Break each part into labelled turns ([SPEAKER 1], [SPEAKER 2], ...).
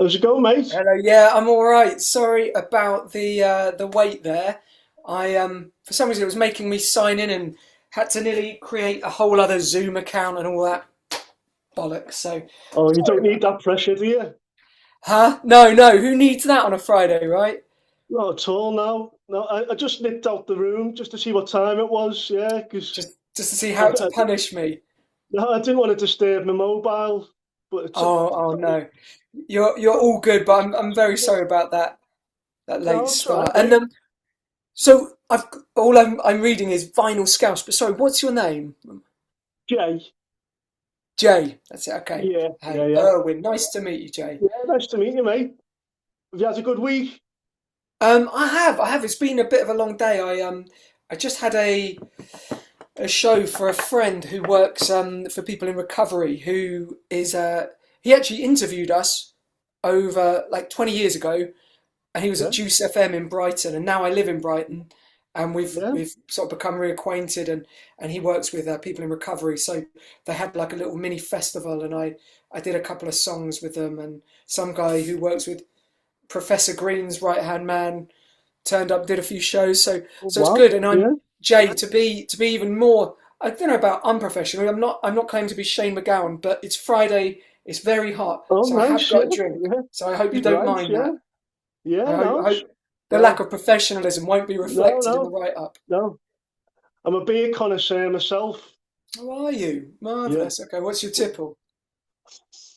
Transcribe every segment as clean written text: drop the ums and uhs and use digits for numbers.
[SPEAKER 1] How's it going, mate?
[SPEAKER 2] Hello, yeah, I'm all right. Sorry about the wait there. I for some reason it was making me sign in and had to nearly create a whole other Zoom account and all that bollocks. So
[SPEAKER 1] Oh, you
[SPEAKER 2] sorry
[SPEAKER 1] don't
[SPEAKER 2] about
[SPEAKER 1] need
[SPEAKER 2] that.
[SPEAKER 1] that pressure, do you?
[SPEAKER 2] Huh? No, no. Who needs that on a Friday, right?
[SPEAKER 1] Not at all now. No, I just nipped out the room just to see what time it was. Yeah, because
[SPEAKER 2] Just to see
[SPEAKER 1] I,
[SPEAKER 2] how to
[SPEAKER 1] I,
[SPEAKER 2] punish me.
[SPEAKER 1] no, I didn't want to disturb my mobile. But
[SPEAKER 2] Oh no. You're all good, but I'm very sorry about that late
[SPEAKER 1] no, it's all right,
[SPEAKER 2] start. And
[SPEAKER 1] mate.
[SPEAKER 2] so I've all I'm reading is Vinyl Scouse. But sorry, what's your name?
[SPEAKER 1] Jay.
[SPEAKER 2] Jay. That's it. Okay.
[SPEAKER 1] Yeah, yeah,
[SPEAKER 2] Hey,
[SPEAKER 1] yeah.
[SPEAKER 2] Irwin. Nice to meet you, Jay.
[SPEAKER 1] Yeah, nice to meet you, mate. Have you had a good week?
[SPEAKER 2] I have. It's been a bit of a long day. I just had a show for a friend who works for people in recovery. He actually interviewed us over like 20 years ago, and he was at
[SPEAKER 1] Yeah,
[SPEAKER 2] Juice FM in Brighton, and now I live in Brighton, and we've
[SPEAKER 1] yeah.
[SPEAKER 2] we've sort of become reacquainted, and he works with people in recovery. So they had like a little mini festival, and I did a couple of songs with them, and some guy who works with Professor Green's right hand man turned up, did a few shows,
[SPEAKER 1] Oh,
[SPEAKER 2] so it's
[SPEAKER 1] wow.
[SPEAKER 2] good. And I'm
[SPEAKER 1] Yeah.
[SPEAKER 2] Jay to be even more. I don't know about unprofessional. I'm not claiming to be Shane McGowan, but it's Friday. It's very hot,
[SPEAKER 1] Oh,
[SPEAKER 2] so I have
[SPEAKER 1] nice. Yeah,
[SPEAKER 2] got a drink.
[SPEAKER 1] yeah.
[SPEAKER 2] So I hope you
[SPEAKER 1] He's
[SPEAKER 2] don't
[SPEAKER 1] right.
[SPEAKER 2] mind
[SPEAKER 1] Yeah,
[SPEAKER 2] that.
[SPEAKER 1] yeah.
[SPEAKER 2] I
[SPEAKER 1] No,
[SPEAKER 2] hope the lack
[SPEAKER 1] no,
[SPEAKER 2] of professionalism won't be
[SPEAKER 1] no,
[SPEAKER 2] reflected in the
[SPEAKER 1] no,
[SPEAKER 2] write up.
[SPEAKER 1] no. I'm a beer connoisseur myself.
[SPEAKER 2] How are you?
[SPEAKER 1] Yeah.
[SPEAKER 2] Marvelous. Okay, what's your tipple?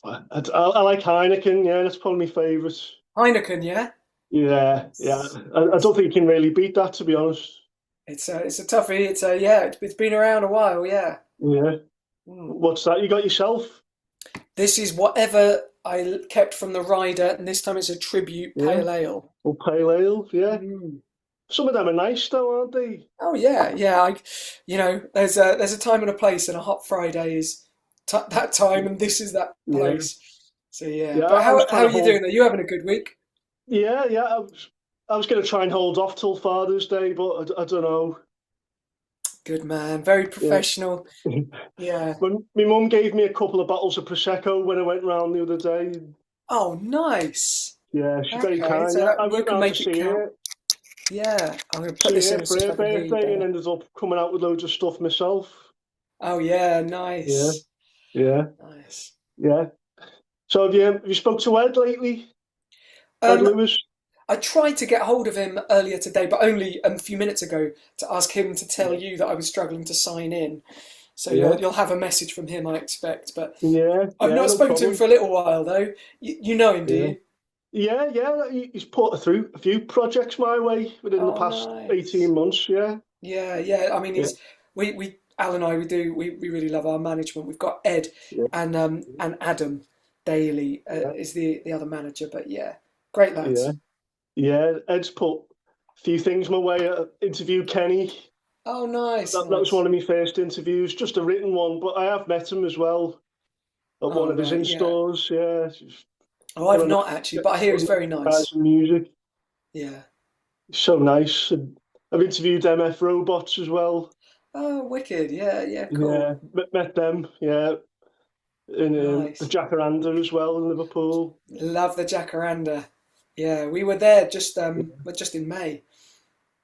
[SPEAKER 1] I like Heineken. Yeah, that's probably my favourite.
[SPEAKER 2] Heineken, yeah.
[SPEAKER 1] Yeah, yeah.
[SPEAKER 2] Nice,
[SPEAKER 1] I
[SPEAKER 2] nice.
[SPEAKER 1] don't think you can really beat that, to be honest.
[SPEAKER 2] It's a toughie. It's a yeah. It's been around a while. Yeah.
[SPEAKER 1] Yeah.
[SPEAKER 2] Mm.
[SPEAKER 1] What's that you got yourself?
[SPEAKER 2] This is whatever I kept from the rider, and this time it's a tribute
[SPEAKER 1] Yeah.
[SPEAKER 2] pale ale.
[SPEAKER 1] Or pale ale? Yeah.
[SPEAKER 2] Mm.
[SPEAKER 1] Some of them are nice, though, aren't they?
[SPEAKER 2] Oh yeah, yeah. There's a time and a place, and a hot Friday is that time, and this is that
[SPEAKER 1] Yeah.
[SPEAKER 2] place. So yeah.
[SPEAKER 1] Yeah.
[SPEAKER 2] But
[SPEAKER 1] I was
[SPEAKER 2] how
[SPEAKER 1] trying
[SPEAKER 2] are
[SPEAKER 1] to
[SPEAKER 2] you
[SPEAKER 1] hold.
[SPEAKER 2] doing? Are you having a good week?
[SPEAKER 1] Yeah, yeah. I was going to try and hold off till Father's Day, but I don't know.
[SPEAKER 2] Good man. Very
[SPEAKER 1] Yeah.
[SPEAKER 2] professional. Yeah.
[SPEAKER 1] My mum gave me a couple of bottles of Prosecco when I went round the other day.
[SPEAKER 2] Oh, nice.
[SPEAKER 1] Yeah, she's very
[SPEAKER 2] Okay,
[SPEAKER 1] kind.
[SPEAKER 2] so
[SPEAKER 1] Yeah, I
[SPEAKER 2] you
[SPEAKER 1] went
[SPEAKER 2] can
[SPEAKER 1] round to
[SPEAKER 2] make it
[SPEAKER 1] see
[SPEAKER 2] count.
[SPEAKER 1] her.
[SPEAKER 2] Yeah. I'm gonna put
[SPEAKER 1] See
[SPEAKER 2] this
[SPEAKER 1] her
[SPEAKER 2] in
[SPEAKER 1] for
[SPEAKER 2] so
[SPEAKER 1] her
[SPEAKER 2] I can hear you
[SPEAKER 1] birthday and
[SPEAKER 2] better.
[SPEAKER 1] ended up coming out with loads of stuff myself.
[SPEAKER 2] Oh yeah,
[SPEAKER 1] Yeah,
[SPEAKER 2] nice.
[SPEAKER 1] yeah,
[SPEAKER 2] Nice.
[SPEAKER 1] yeah. So have you spoke to Ed lately? Ed
[SPEAKER 2] Um,
[SPEAKER 1] Lewis?
[SPEAKER 2] I tried to get hold of him earlier today, but only a few minutes ago to ask him to tell
[SPEAKER 1] Yeah,
[SPEAKER 2] you that I was struggling to sign in. So
[SPEAKER 1] yeah,
[SPEAKER 2] you'll have a message from him, I expect. But
[SPEAKER 1] yeah,
[SPEAKER 2] I've
[SPEAKER 1] yeah.
[SPEAKER 2] not
[SPEAKER 1] No
[SPEAKER 2] spoken to him
[SPEAKER 1] problem.
[SPEAKER 2] for a little while though. You know him, do
[SPEAKER 1] Yeah,
[SPEAKER 2] you?
[SPEAKER 1] yeah, yeah. He's put through a few projects my way within the
[SPEAKER 2] Oh,
[SPEAKER 1] past 18
[SPEAKER 2] nice.
[SPEAKER 1] months. Yeah,
[SPEAKER 2] Yeah, yeah. I mean,
[SPEAKER 1] yeah,
[SPEAKER 2] he's we Al and I we really love our management. We've got Ed
[SPEAKER 1] yeah,
[SPEAKER 2] and Adam Daly
[SPEAKER 1] yeah,
[SPEAKER 2] is the other manager. But yeah, great
[SPEAKER 1] yeah,
[SPEAKER 2] lads.
[SPEAKER 1] yeah. Ed's put a few things my way. Interviewed Kenny.
[SPEAKER 2] Oh, nice,
[SPEAKER 1] That was
[SPEAKER 2] nice.
[SPEAKER 1] one of my first interviews, just a written one, but I have met him as well at one
[SPEAKER 2] Oh,
[SPEAKER 1] of his
[SPEAKER 2] right, yeah.
[SPEAKER 1] in-stores. Yeah, he's
[SPEAKER 2] Oh,
[SPEAKER 1] one
[SPEAKER 2] I've
[SPEAKER 1] of
[SPEAKER 2] not actually, but I hear
[SPEAKER 1] one
[SPEAKER 2] it's
[SPEAKER 1] of the
[SPEAKER 2] very
[SPEAKER 1] guys
[SPEAKER 2] nice.
[SPEAKER 1] in music.
[SPEAKER 2] Yeah.
[SPEAKER 1] He's so nice. And I've interviewed MF Robots as well.
[SPEAKER 2] Oh, wicked. Yeah, yeah,
[SPEAKER 1] Yeah,
[SPEAKER 2] cool.
[SPEAKER 1] met them. Yeah, in the
[SPEAKER 2] Nice.
[SPEAKER 1] Jacaranda as well in Liverpool.
[SPEAKER 2] Love the Jacaranda. Yeah, we were there just in May.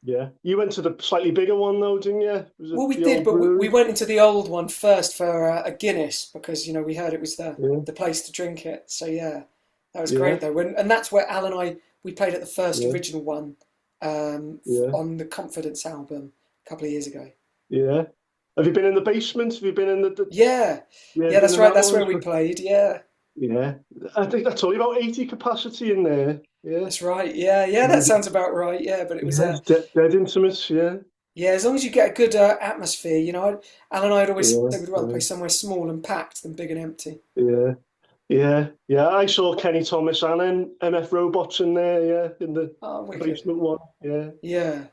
[SPEAKER 1] Yeah, you went to the slightly bigger one though, didn't you? Was
[SPEAKER 2] Well,
[SPEAKER 1] it
[SPEAKER 2] we
[SPEAKER 1] the
[SPEAKER 2] did,
[SPEAKER 1] old
[SPEAKER 2] but we
[SPEAKER 1] brewery?
[SPEAKER 2] went into the old one first for a Guinness because we heard it was
[SPEAKER 1] Yeah,
[SPEAKER 2] the place to drink it. So yeah, that was
[SPEAKER 1] yeah,
[SPEAKER 2] great though. And that's where Al and I we played at the first
[SPEAKER 1] yeah,
[SPEAKER 2] original one
[SPEAKER 1] yeah,
[SPEAKER 2] on the Confidence album a couple of years ago.
[SPEAKER 1] yeah. Have you been in the basement? Have you been in
[SPEAKER 2] Yeah,
[SPEAKER 1] yeah,
[SPEAKER 2] yeah,
[SPEAKER 1] been
[SPEAKER 2] that's
[SPEAKER 1] in
[SPEAKER 2] right.
[SPEAKER 1] that
[SPEAKER 2] That's
[SPEAKER 1] one?
[SPEAKER 2] where we played. Yeah,
[SPEAKER 1] Yeah, I think that's only about 80 capacity in there. Yeah,
[SPEAKER 2] that's right. Yeah, yeah, that sounds about right. Yeah, but it was
[SPEAKER 1] yeah, it's dead intimate. Yeah,
[SPEAKER 2] yeah, as long as you get a good atmosphere, Al and I would always
[SPEAKER 1] yeah,
[SPEAKER 2] say we'd rather
[SPEAKER 1] yeah,
[SPEAKER 2] play somewhere small and packed than big and empty.
[SPEAKER 1] yeah, yeah, yeah. I saw Kenny Thomas and MF Robots in there. Yeah, in
[SPEAKER 2] Oh,
[SPEAKER 1] the
[SPEAKER 2] wicked.
[SPEAKER 1] basement one. Yeah,
[SPEAKER 2] Yeah.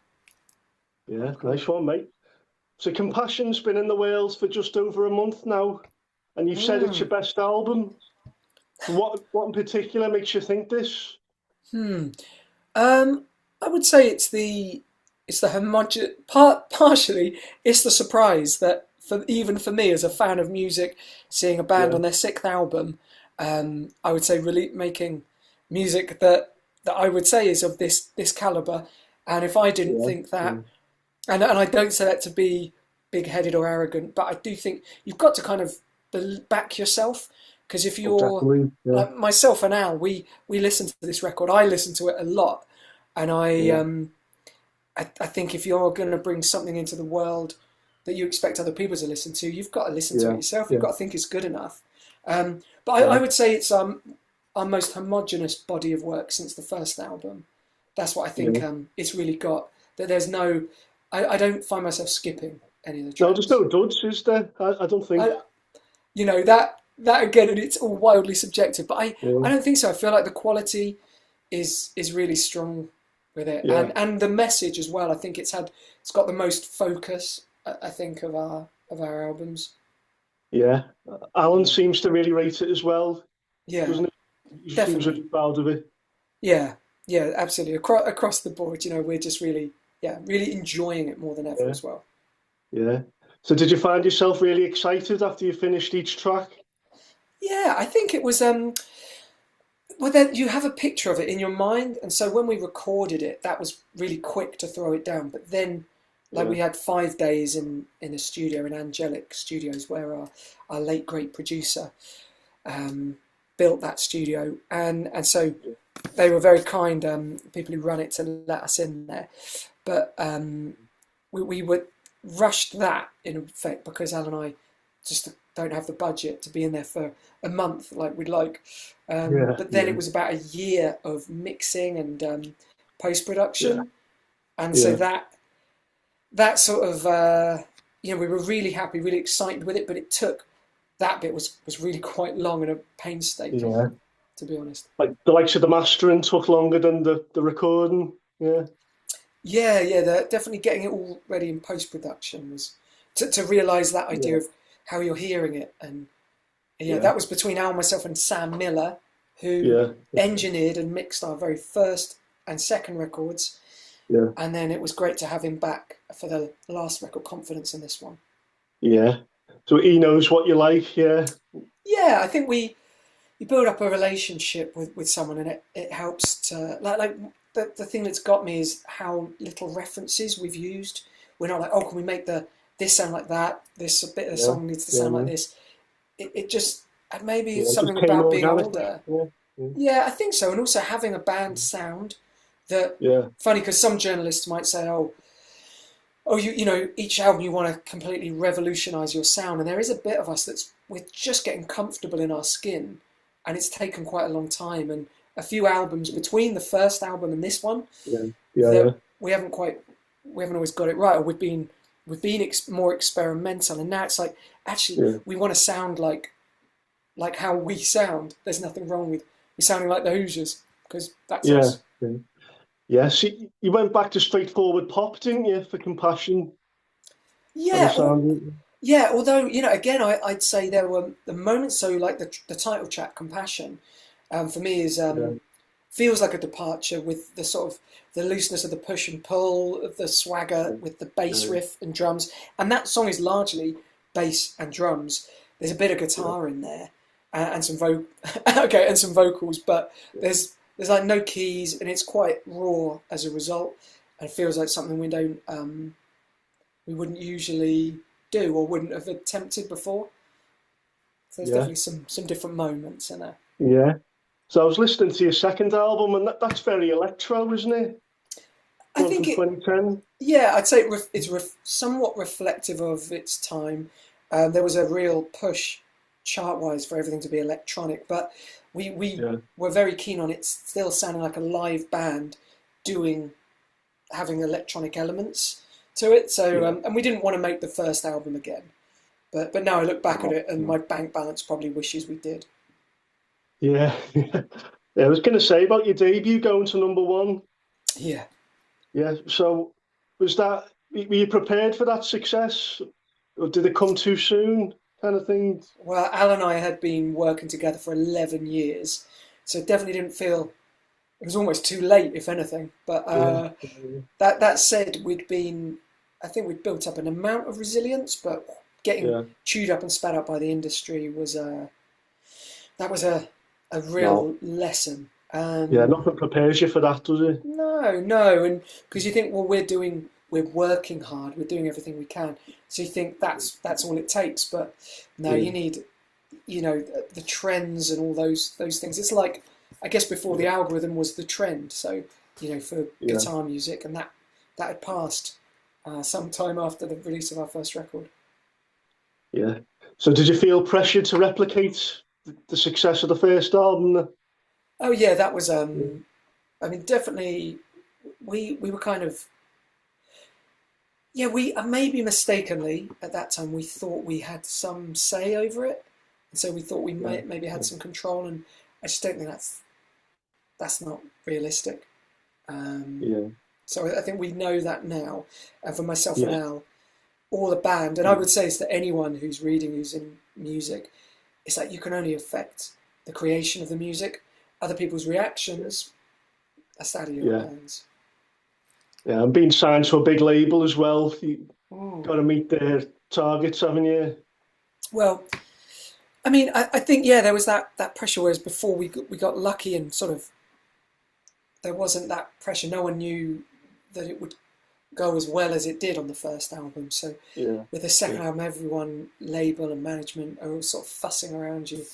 [SPEAKER 2] Oh,
[SPEAKER 1] yeah, nice
[SPEAKER 2] cool.
[SPEAKER 1] one, mate. So Compassion's been in the world for just over a month now, and you've said it's your
[SPEAKER 2] Mm.
[SPEAKER 1] best album. So what in particular makes you think this?
[SPEAKER 2] Hmm. Um, I would say it's the homogeneous partially it's the surprise that for even for me as a fan of music, seeing a band
[SPEAKER 1] Yeah,
[SPEAKER 2] on their sixth album, I would say really making. music that I would say is of this caliber. And if I didn't
[SPEAKER 1] Yeah,
[SPEAKER 2] think that,
[SPEAKER 1] yeah,
[SPEAKER 2] and I don't say that to be big-headed or arrogant, but I do think you've got to kind of back yourself, because if
[SPEAKER 1] oh,
[SPEAKER 2] you're
[SPEAKER 1] definitely. Yeah,
[SPEAKER 2] like myself and Al, we listen to this record. I listen to it a lot, and
[SPEAKER 1] yeah,
[SPEAKER 2] I think if you're going to bring something into the world that you expect other people to listen to, you've got to listen to it
[SPEAKER 1] yeah,
[SPEAKER 2] yourself. You've
[SPEAKER 1] yeah,
[SPEAKER 2] got to think it's good enough. But I
[SPEAKER 1] yeah,
[SPEAKER 2] would say it's our most homogenous body of work since the first album. That's what I think
[SPEAKER 1] yeah.
[SPEAKER 2] it's really got. That there's no, I don't find myself skipping any of the
[SPEAKER 1] No, there's
[SPEAKER 2] tracks.
[SPEAKER 1] no duds, is there? I don't think.
[SPEAKER 2] I, that again, and it's all wildly subjective, but I
[SPEAKER 1] Yeah,
[SPEAKER 2] don't think so. I feel like the quality is really strong with it,
[SPEAKER 1] yeah,
[SPEAKER 2] and the message as well. I think it's got the most focus. I think of our albums.
[SPEAKER 1] yeah. Alan
[SPEAKER 2] Yeah,
[SPEAKER 1] seems to really rate it as well,
[SPEAKER 2] yeah,
[SPEAKER 1] doesn't he? He seems
[SPEAKER 2] definitely.
[SPEAKER 1] really proud of it.
[SPEAKER 2] Yeah, yeah, absolutely. Across the board, we're just really, yeah, really enjoying it more than ever
[SPEAKER 1] Yeah,
[SPEAKER 2] as well.
[SPEAKER 1] yeah. So did you find yourself really excited after you finished each track?
[SPEAKER 2] Yeah, I think it was. Well, then you have a picture of it in your mind, and so when we recorded it, that was really quick to throw it down. But then, like
[SPEAKER 1] Yeah,
[SPEAKER 2] we had 5 days in a studio in Angelic Studios, where our late great producer um, built that studio, and so they were very kind, people who run it, to let us in there. But we were rushed that in effect because Al and I just don't have the budget to be in there for a month like we'd like.
[SPEAKER 1] yeah,
[SPEAKER 2] But then
[SPEAKER 1] yeah,
[SPEAKER 2] it was about a year of mixing and post
[SPEAKER 1] yeah,
[SPEAKER 2] production, and so
[SPEAKER 1] yeah,
[SPEAKER 2] that sort of we were really happy, really excited with it, but it took that bit was really quite long and painstaking,
[SPEAKER 1] yeah.
[SPEAKER 2] to be honest.
[SPEAKER 1] Like the likes of the mastering took longer than the recording. Yeah,
[SPEAKER 2] Yeah, yeah, definitely getting it all ready in post production was to realise that idea
[SPEAKER 1] yeah,
[SPEAKER 2] of how you're hearing it, and yeah,
[SPEAKER 1] yeah,
[SPEAKER 2] that was between Al, myself, and Sam Miller, who
[SPEAKER 1] yeah,
[SPEAKER 2] engineered and mixed our very first and second records,
[SPEAKER 1] yeah,
[SPEAKER 2] and then it was great to have him back for the last record, Confidence, in this one.
[SPEAKER 1] yeah. So he knows what you like. Yeah,
[SPEAKER 2] Yeah, I think you build up a relationship with someone, and it helps to like the thing that's got me is how little references we've used. We're not like, oh, can we make this sound like that? This bit of the
[SPEAKER 1] yeah,
[SPEAKER 2] song needs to
[SPEAKER 1] yeah,
[SPEAKER 2] sound like
[SPEAKER 1] yeah.
[SPEAKER 2] this. It just maybe
[SPEAKER 1] Yeah,
[SPEAKER 2] it's
[SPEAKER 1] it just
[SPEAKER 2] something
[SPEAKER 1] came
[SPEAKER 2] about being
[SPEAKER 1] organically.
[SPEAKER 2] older.
[SPEAKER 1] Yeah, yeah,
[SPEAKER 2] Yeah, I think so, and also having a band sound that
[SPEAKER 1] yeah,
[SPEAKER 2] funny because some journalists might say, oh, each album you want to completely revolutionize your sound, and there is a bit of us that's we're just getting comfortable in our skin, and it's taken quite a long time and a few albums between the first album and this one
[SPEAKER 1] yeah, yeah, yeah,
[SPEAKER 2] that we haven't always got it right, or we've been more experimental, and now it's like actually
[SPEAKER 1] yeah,
[SPEAKER 2] we want to sound like how we sound. There's nothing wrong with we sounding like the Hoosiers because that's
[SPEAKER 1] yeah,
[SPEAKER 2] us.
[SPEAKER 1] yeah. Yeah, see, you went back to straightforward pop, didn't you, for Compassion, by the
[SPEAKER 2] Yeah,
[SPEAKER 1] sound of it?
[SPEAKER 2] yeah. Although again, I'd say there were the moments. So like the title track, "Compassion," for me is
[SPEAKER 1] Yeah,
[SPEAKER 2] feels like a departure with the sort of the looseness of the push and pull of the swagger
[SPEAKER 1] yeah,
[SPEAKER 2] with the bass
[SPEAKER 1] yeah,
[SPEAKER 2] riff and drums, and that song is largely bass and drums. There's a bit of
[SPEAKER 1] yeah,
[SPEAKER 2] guitar in there and some okay, and some vocals, but
[SPEAKER 1] yeah,
[SPEAKER 2] there's like no keys, and it's quite raw as a result. And it feels like something we wouldn't usually do or wouldn't have attempted before. So there's
[SPEAKER 1] yeah,
[SPEAKER 2] definitely some different moments in there.
[SPEAKER 1] yeah. So I was listening to your second album, and that's very electro, isn't it?
[SPEAKER 2] I
[SPEAKER 1] One
[SPEAKER 2] think
[SPEAKER 1] from 2010.
[SPEAKER 2] yeah, I'd say it's somewhat reflective of its time. There was a real push chart-wise for everything to be electronic, but we
[SPEAKER 1] Yeah,
[SPEAKER 2] were very keen on it still sounding like a live band doing having electronic elements to it. So
[SPEAKER 1] yeah.
[SPEAKER 2] and we didn't want to make the first album again. But now I look back at
[SPEAKER 1] Oh,
[SPEAKER 2] it and my bank balance probably wishes we did.
[SPEAKER 1] yeah. Yeah, I was going to say about your debut going to number one.
[SPEAKER 2] Yeah.
[SPEAKER 1] Yeah, so were you prepared for that success? Or did it come too soon, kind of thing?
[SPEAKER 2] Well, Al and I had been working together for 11 years, so it definitely didn't feel it was almost too late, if anything. But
[SPEAKER 1] Yeah,
[SPEAKER 2] that said, I think we'd built up an amount of resilience, but getting
[SPEAKER 1] yeah.
[SPEAKER 2] chewed up and spat out by the industry was that was a
[SPEAKER 1] No,
[SPEAKER 2] real lesson.
[SPEAKER 1] Yeah,
[SPEAKER 2] Um,
[SPEAKER 1] nothing prepares you for that, does it?
[SPEAKER 2] no, no, and because you think, well, we're working hard, we're doing everything we can, so you think that's all it takes. But no,
[SPEAKER 1] Yeah,
[SPEAKER 2] you need, the trends and all those things. It's like, I guess before the
[SPEAKER 1] yeah,
[SPEAKER 2] algorithm was the trend. So for
[SPEAKER 1] yeah,
[SPEAKER 2] guitar music, and that had passed sometime after the release of our first record.
[SPEAKER 1] yeah. So did you feel pressured to replicate the success of the first album?
[SPEAKER 2] Oh yeah, that was
[SPEAKER 1] Yeah,
[SPEAKER 2] I mean, definitely we were kind of, yeah, we maybe mistakenly at that time we thought we had some say over it, and so we thought we
[SPEAKER 1] yeah,
[SPEAKER 2] maybe had some control, and I just don't think that's not realistic. Um,
[SPEAKER 1] yeah,
[SPEAKER 2] so I think we know that now, and for myself and
[SPEAKER 1] yeah,
[SPEAKER 2] Al, or the band, and I
[SPEAKER 1] yeah,
[SPEAKER 2] would say it's to anyone who's reading, who's in music, it's like you can only affect the creation of the music. Other people's reactions, that's out of your
[SPEAKER 1] yeah.
[SPEAKER 2] hands.
[SPEAKER 1] Yeah, and being signed to a big label as well. You
[SPEAKER 2] Mm.
[SPEAKER 1] got to meet their targets, haven't you?
[SPEAKER 2] Well, I mean, I think yeah, there was that pressure. Whereas before we got lucky and sort of there wasn't that pressure. No one knew that it would go as well as it did on the first album. So
[SPEAKER 1] Yeah,
[SPEAKER 2] with the
[SPEAKER 1] yeah,
[SPEAKER 2] second album, everyone, label and management, are all sort of fussing around you,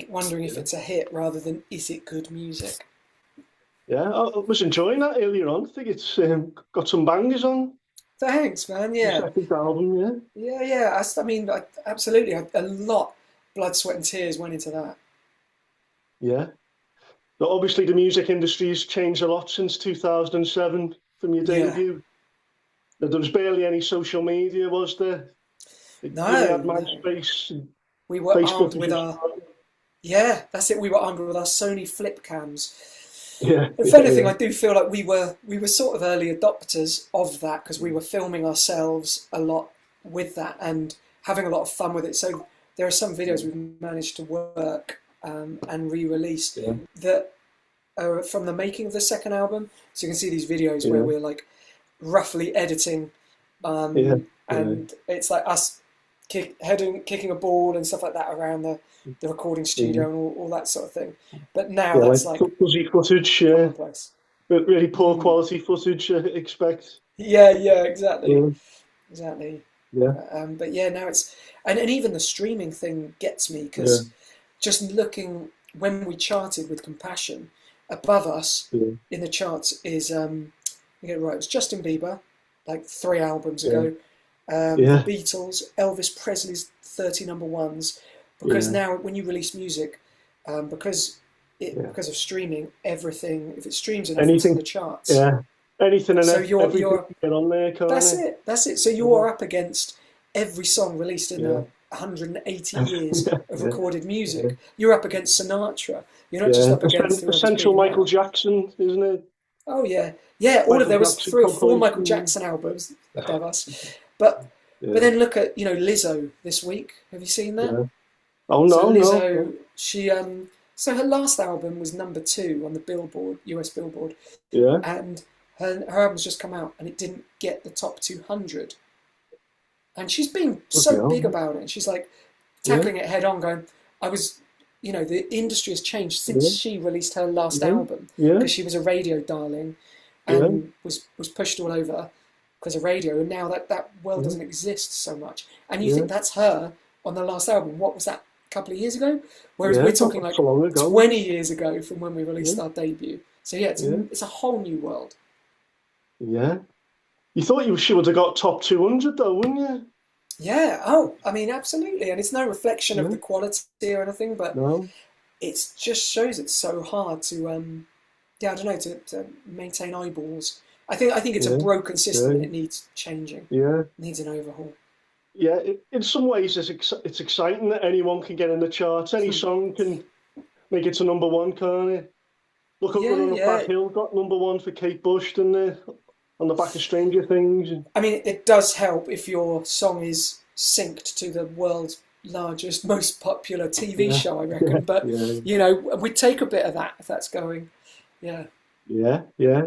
[SPEAKER 2] wondering if
[SPEAKER 1] yeah.
[SPEAKER 2] it's a hit rather than is it good music.
[SPEAKER 1] Yeah, I was enjoying that earlier on. I think it's got some bangers on
[SPEAKER 2] Thanks, man.
[SPEAKER 1] the
[SPEAKER 2] Yeah,
[SPEAKER 1] second album. Yeah,
[SPEAKER 2] yeah, yeah. I mean, absolutely, a lot, blood, sweat, and tears went into that.
[SPEAKER 1] yeah. But obviously, the music industry has changed a lot since 2007 from your
[SPEAKER 2] Yeah.
[SPEAKER 1] debut. There was barely any social media, was there? You only
[SPEAKER 2] No,
[SPEAKER 1] had
[SPEAKER 2] no.
[SPEAKER 1] MySpace, and
[SPEAKER 2] We were armed
[SPEAKER 1] Facebook was
[SPEAKER 2] with
[SPEAKER 1] just
[SPEAKER 2] our Yeah, that's it. We were armed with our Sony flip cams.
[SPEAKER 1] yeah,
[SPEAKER 2] If anything,
[SPEAKER 1] yeah,
[SPEAKER 2] I do feel like we were sort of early adopters of that because we were filming ourselves a lot with that and having a lot of fun with it. So there are some videos we've managed to work and re-release
[SPEAKER 1] yeah,
[SPEAKER 2] that are from the making of the second album. So you can see these videos where
[SPEAKER 1] yeah,
[SPEAKER 2] we're like roughly editing,
[SPEAKER 1] yeah, yeah,
[SPEAKER 2] and it's like us kicking a ball and stuff like that around the recording
[SPEAKER 1] yeah.
[SPEAKER 2] studio and all that sort of thing. But now
[SPEAKER 1] Yeah, like
[SPEAKER 2] that's like
[SPEAKER 1] fuzzy footage, yeah,
[SPEAKER 2] commonplace.
[SPEAKER 1] but really poor
[SPEAKER 2] Mm.
[SPEAKER 1] quality footage. Expect.
[SPEAKER 2] Yeah, yeah, exactly,
[SPEAKER 1] Yeah,
[SPEAKER 2] exactly.
[SPEAKER 1] yeah,
[SPEAKER 2] But yeah, now it's and even the streaming thing gets me
[SPEAKER 1] yeah,
[SPEAKER 2] because just looking when we charted with Compassion, above us
[SPEAKER 1] yeah,
[SPEAKER 2] in the charts is you get it right. It was Justin Bieber, like 3 albums
[SPEAKER 1] yeah,
[SPEAKER 2] ago. The
[SPEAKER 1] yeah,
[SPEAKER 2] Beatles, Elvis Presley's 30 number ones. Because
[SPEAKER 1] yeah,
[SPEAKER 2] now when you release music,
[SPEAKER 1] yeah.
[SPEAKER 2] because of streaming, everything if it streams enough, it's in the
[SPEAKER 1] Anything,
[SPEAKER 2] charts.
[SPEAKER 1] yeah, anything and
[SPEAKER 2] So you're
[SPEAKER 1] everything
[SPEAKER 2] you're
[SPEAKER 1] can get on there, can't
[SPEAKER 2] that's
[SPEAKER 1] it?
[SPEAKER 2] it. That's it. So
[SPEAKER 1] Yeah,
[SPEAKER 2] you're up against every song released in
[SPEAKER 1] yeah,
[SPEAKER 2] 180 years of
[SPEAKER 1] yeah,
[SPEAKER 2] recorded
[SPEAKER 1] yeah,
[SPEAKER 2] music. You're up against Sinatra. You're not just
[SPEAKER 1] yeah.
[SPEAKER 2] up against whoever's
[SPEAKER 1] Essential
[SPEAKER 2] big
[SPEAKER 1] Michael
[SPEAKER 2] now.
[SPEAKER 1] Jackson, isn't it?
[SPEAKER 2] Oh yeah, yeah. All of
[SPEAKER 1] Michael
[SPEAKER 2] there was
[SPEAKER 1] Jackson
[SPEAKER 2] 3 or 4 Michael
[SPEAKER 1] compilation.
[SPEAKER 2] Jackson albums above us, but
[SPEAKER 1] Yeah,
[SPEAKER 2] then look at Lizzo this week. Have you seen that?
[SPEAKER 1] yeah. Oh
[SPEAKER 2] So
[SPEAKER 1] no, no,
[SPEAKER 2] Lizzo,
[SPEAKER 1] no.
[SPEAKER 2] she so her last album was number 2 on the Billboard, US Billboard,
[SPEAKER 1] Yeah,
[SPEAKER 2] and her album's just come out and it didn't get the top 200. And she's been
[SPEAKER 1] okay,
[SPEAKER 2] so big
[SPEAKER 1] oh,
[SPEAKER 2] about it, and she's like
[SPEAKER 1] yeah,
[SPEAKER 2] tackling it head on, going, I was, the industry has changed since
[SPEAKER 1] yeah,
[SPEAKER 2] she released her last
[SPEAKER 1] yeah,
[SPEAKER 2] album
[SPEAKER 1] yeah,
[SPEAKER 2] because she was a radio darling
[SPEAKER 1] yeah,
[SPEAKER 2] and was pushed all over because of radio, and now that world
[SPEAKER 1] yeah,
[SPEAKER 2] doesn't exist so much. And you
[SPEAKER 1] yeah,
[SPEAKER 2] think that's her on the last album. What was that? A couple of years ago? Whereas
[SPEAKER 1] yeah.
[SPEAKER 2] we're talking
[SPEAKER 1] Not
[SPEAKER 2] like
[SPEAKER 1] so long ago.
[SPEAKER 2] 20 years ago from when we
[SPEAKER 1] Yeah,
[SPEAKER 2] released our debut. So yeah,
[SPEAKER 1] yeah,
[SPEAKER 2] it's a whole new world.
[SPEAKER 1] yeah. You thought she would have got top 200 though, wouldn't you?
[SPEAKER 2] Yeah. Oh, I mean, absolutely. And it's no reflection of
[SPEAKER 1] Yeah,
[SPEAKER 2] the quality or anything, but
[SPEAKER 1] no,
[SPEAKER 2] it just shows it's so hard to yeah, I don't know, to maintain eyeballs. I think it's a
[SPEAKER 1] yeah,
[SPEAKER 2] broken system and
[SPEAKER 1] yeah,
[SPEAKER 2] it needs changing. It
[SPEAKER 1] yeah.
[SPEAKER 2] needs an overhaul.
[SPEAKER 1] Yeah, in some ways, it's exciting that anyone can get in the charts. Any song can make it to number one, can't it? Look at
[SPEAKER 2] Yeah,
[SPEAKER 1] Running Up That
[SPEAKER 2] yeah.
[SPEAKER 1] Hill got number one for Kate Bush, didn't it? On the back of Stranger Things.
[SPEAKER 2] I mean, it does help if your song is synced to the world's largest, most popular TV
[SPEAKER 1] Yeah,
[SPEAKER 2] show, I
[SPEAKER 1] yeah,
[SPEAKER 2] reckon. But
[SPEAKER 1] yeah,
[SPEAKER 2] we'd take a bit of that if that's going. Yeah.
[SPEAKER 1] yeah, yeah.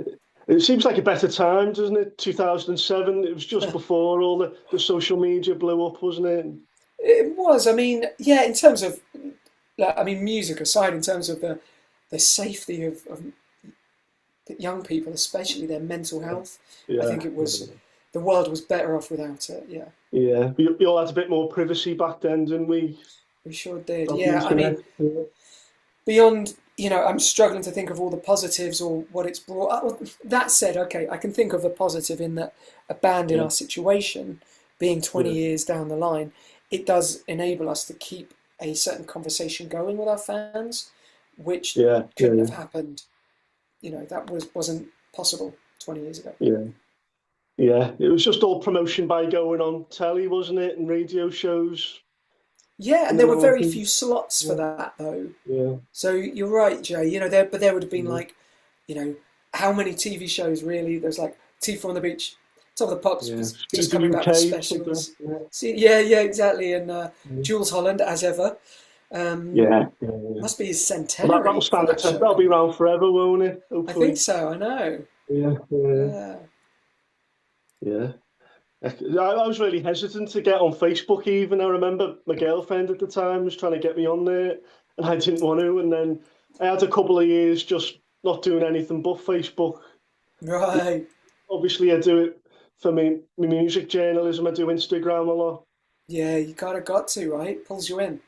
[SPEAKER 1] It seems like a better time, doesn't it? 2007. It was just before all the social media blew up, wasn't it?
[SPEAKER 2] It was. I mean, yeah. In terms of, like, I mean, music aside, in terms of the the safety of young people, especially their mental health. I
[SPEAKER 1] Yeah,
[SPEAKER 2] think the world was better off without it. Yeah,
[SPEAKER 1] yeah. We all had a bit more privacy back then, didn't we?
[SPEAKER 2] we sure did.
[SPEAKER 1] Of the
[SPEAKER 2] Yeah, I
[SPEAKER 1] internet.
[SPEAKER 2] mean,
[SPEAKER 1] Yeah.
[SPEAKER 2] beyond, I'm struggling to think of all the positives or what it's brought up. That said, okay, I can think of a positive in that a band in
[SPEAKER 1] Yeah,
[SPEAKER 2] our situation, being 20
[SPEAKER 1] yeah,
[SPEAKER 2] years down the line, it does enable us to keep a certain conversation going with our fans, which
[SPEAKER 1] yeah,
[SPEAKER 2] couldn't
[SPEAKER 1] yeah,
[SPEAKER 2] have happened. That wasn't possible 20 years ago.
[SPEAKER 1] yeah. Yeah, it was just all promotion by going on telly, wasn't it, and radio shows
[SPEAKER 2] Yeah,
[SPEAKER 1] and
[SPEAKER 2] and there
[SPEAKER 1] then
[SPEAKER 2] were
[SPEAKER 1] all
[SPEAKER 2] very
[SPEAKER 1] things.
[SPEAKER 2] few slots for
[SPEAKER 1] Yeah,
[SPEAKER 2] that though.
[SPEAKER 1] yeah,
[SPEAKER 2] So you're right, Jay. There would have been
[SPEAKER 1] yeah.
[SPEAKER 2] like, you know, how many TV shows really? There's like Tea on the Beach, Top of the Pops
[SPEAKER 1] Yeah.
[SPEAKER 2] was just
[SPEAKER 1] Speed of
[SPEAKER 2] coming back with
[SPEAKER 1] UK, something.
[SPEAKER 2] specials.
[SPEAKER 1] Yeah,
[SPEAKER 2] See, yeah, exactly. And
[SPEAKER 1] yeah,
[SPEAKER 2] Jules Holland, as ever, um,
[SPEAKER 1] yeah, yeah, yeah.
[SPEAKER 2] must be his
[SPEAKER 1] Well, that'll
[SPEAKER 2] centenary for
[SPEAKER 1] stand the
[SPEAKER 2] that
[SPEAKER 1] test.
[SPEAKER 2] show
[SPEAKER 1] That'll be
[SPEAKER 2] coming up.
[SPEAKER 1] around forever, won't it?
[SPEAKER 2] I think
[SPEAKER 1] Hopefully.
[SPEAKER 2] so. I know.
[SPEAKER 1] Yeah, yeah,
[SPEAKER 2] Yeah.
[SPEAKER 1] yeah. I was really hesitant to get on Facebook even. I remember my girlfriend at the time was trying to get me on there and I didn't want to. And then I had a couple of years just not doing anything but Facebook.
[SPEAKER 2] Right.
[SPEAKER 1] Obviously, I do it for me music journalism. I do Instagram a lot.
[SPEAKER 2] Yeah, you kind of got to, right? Pulls you in.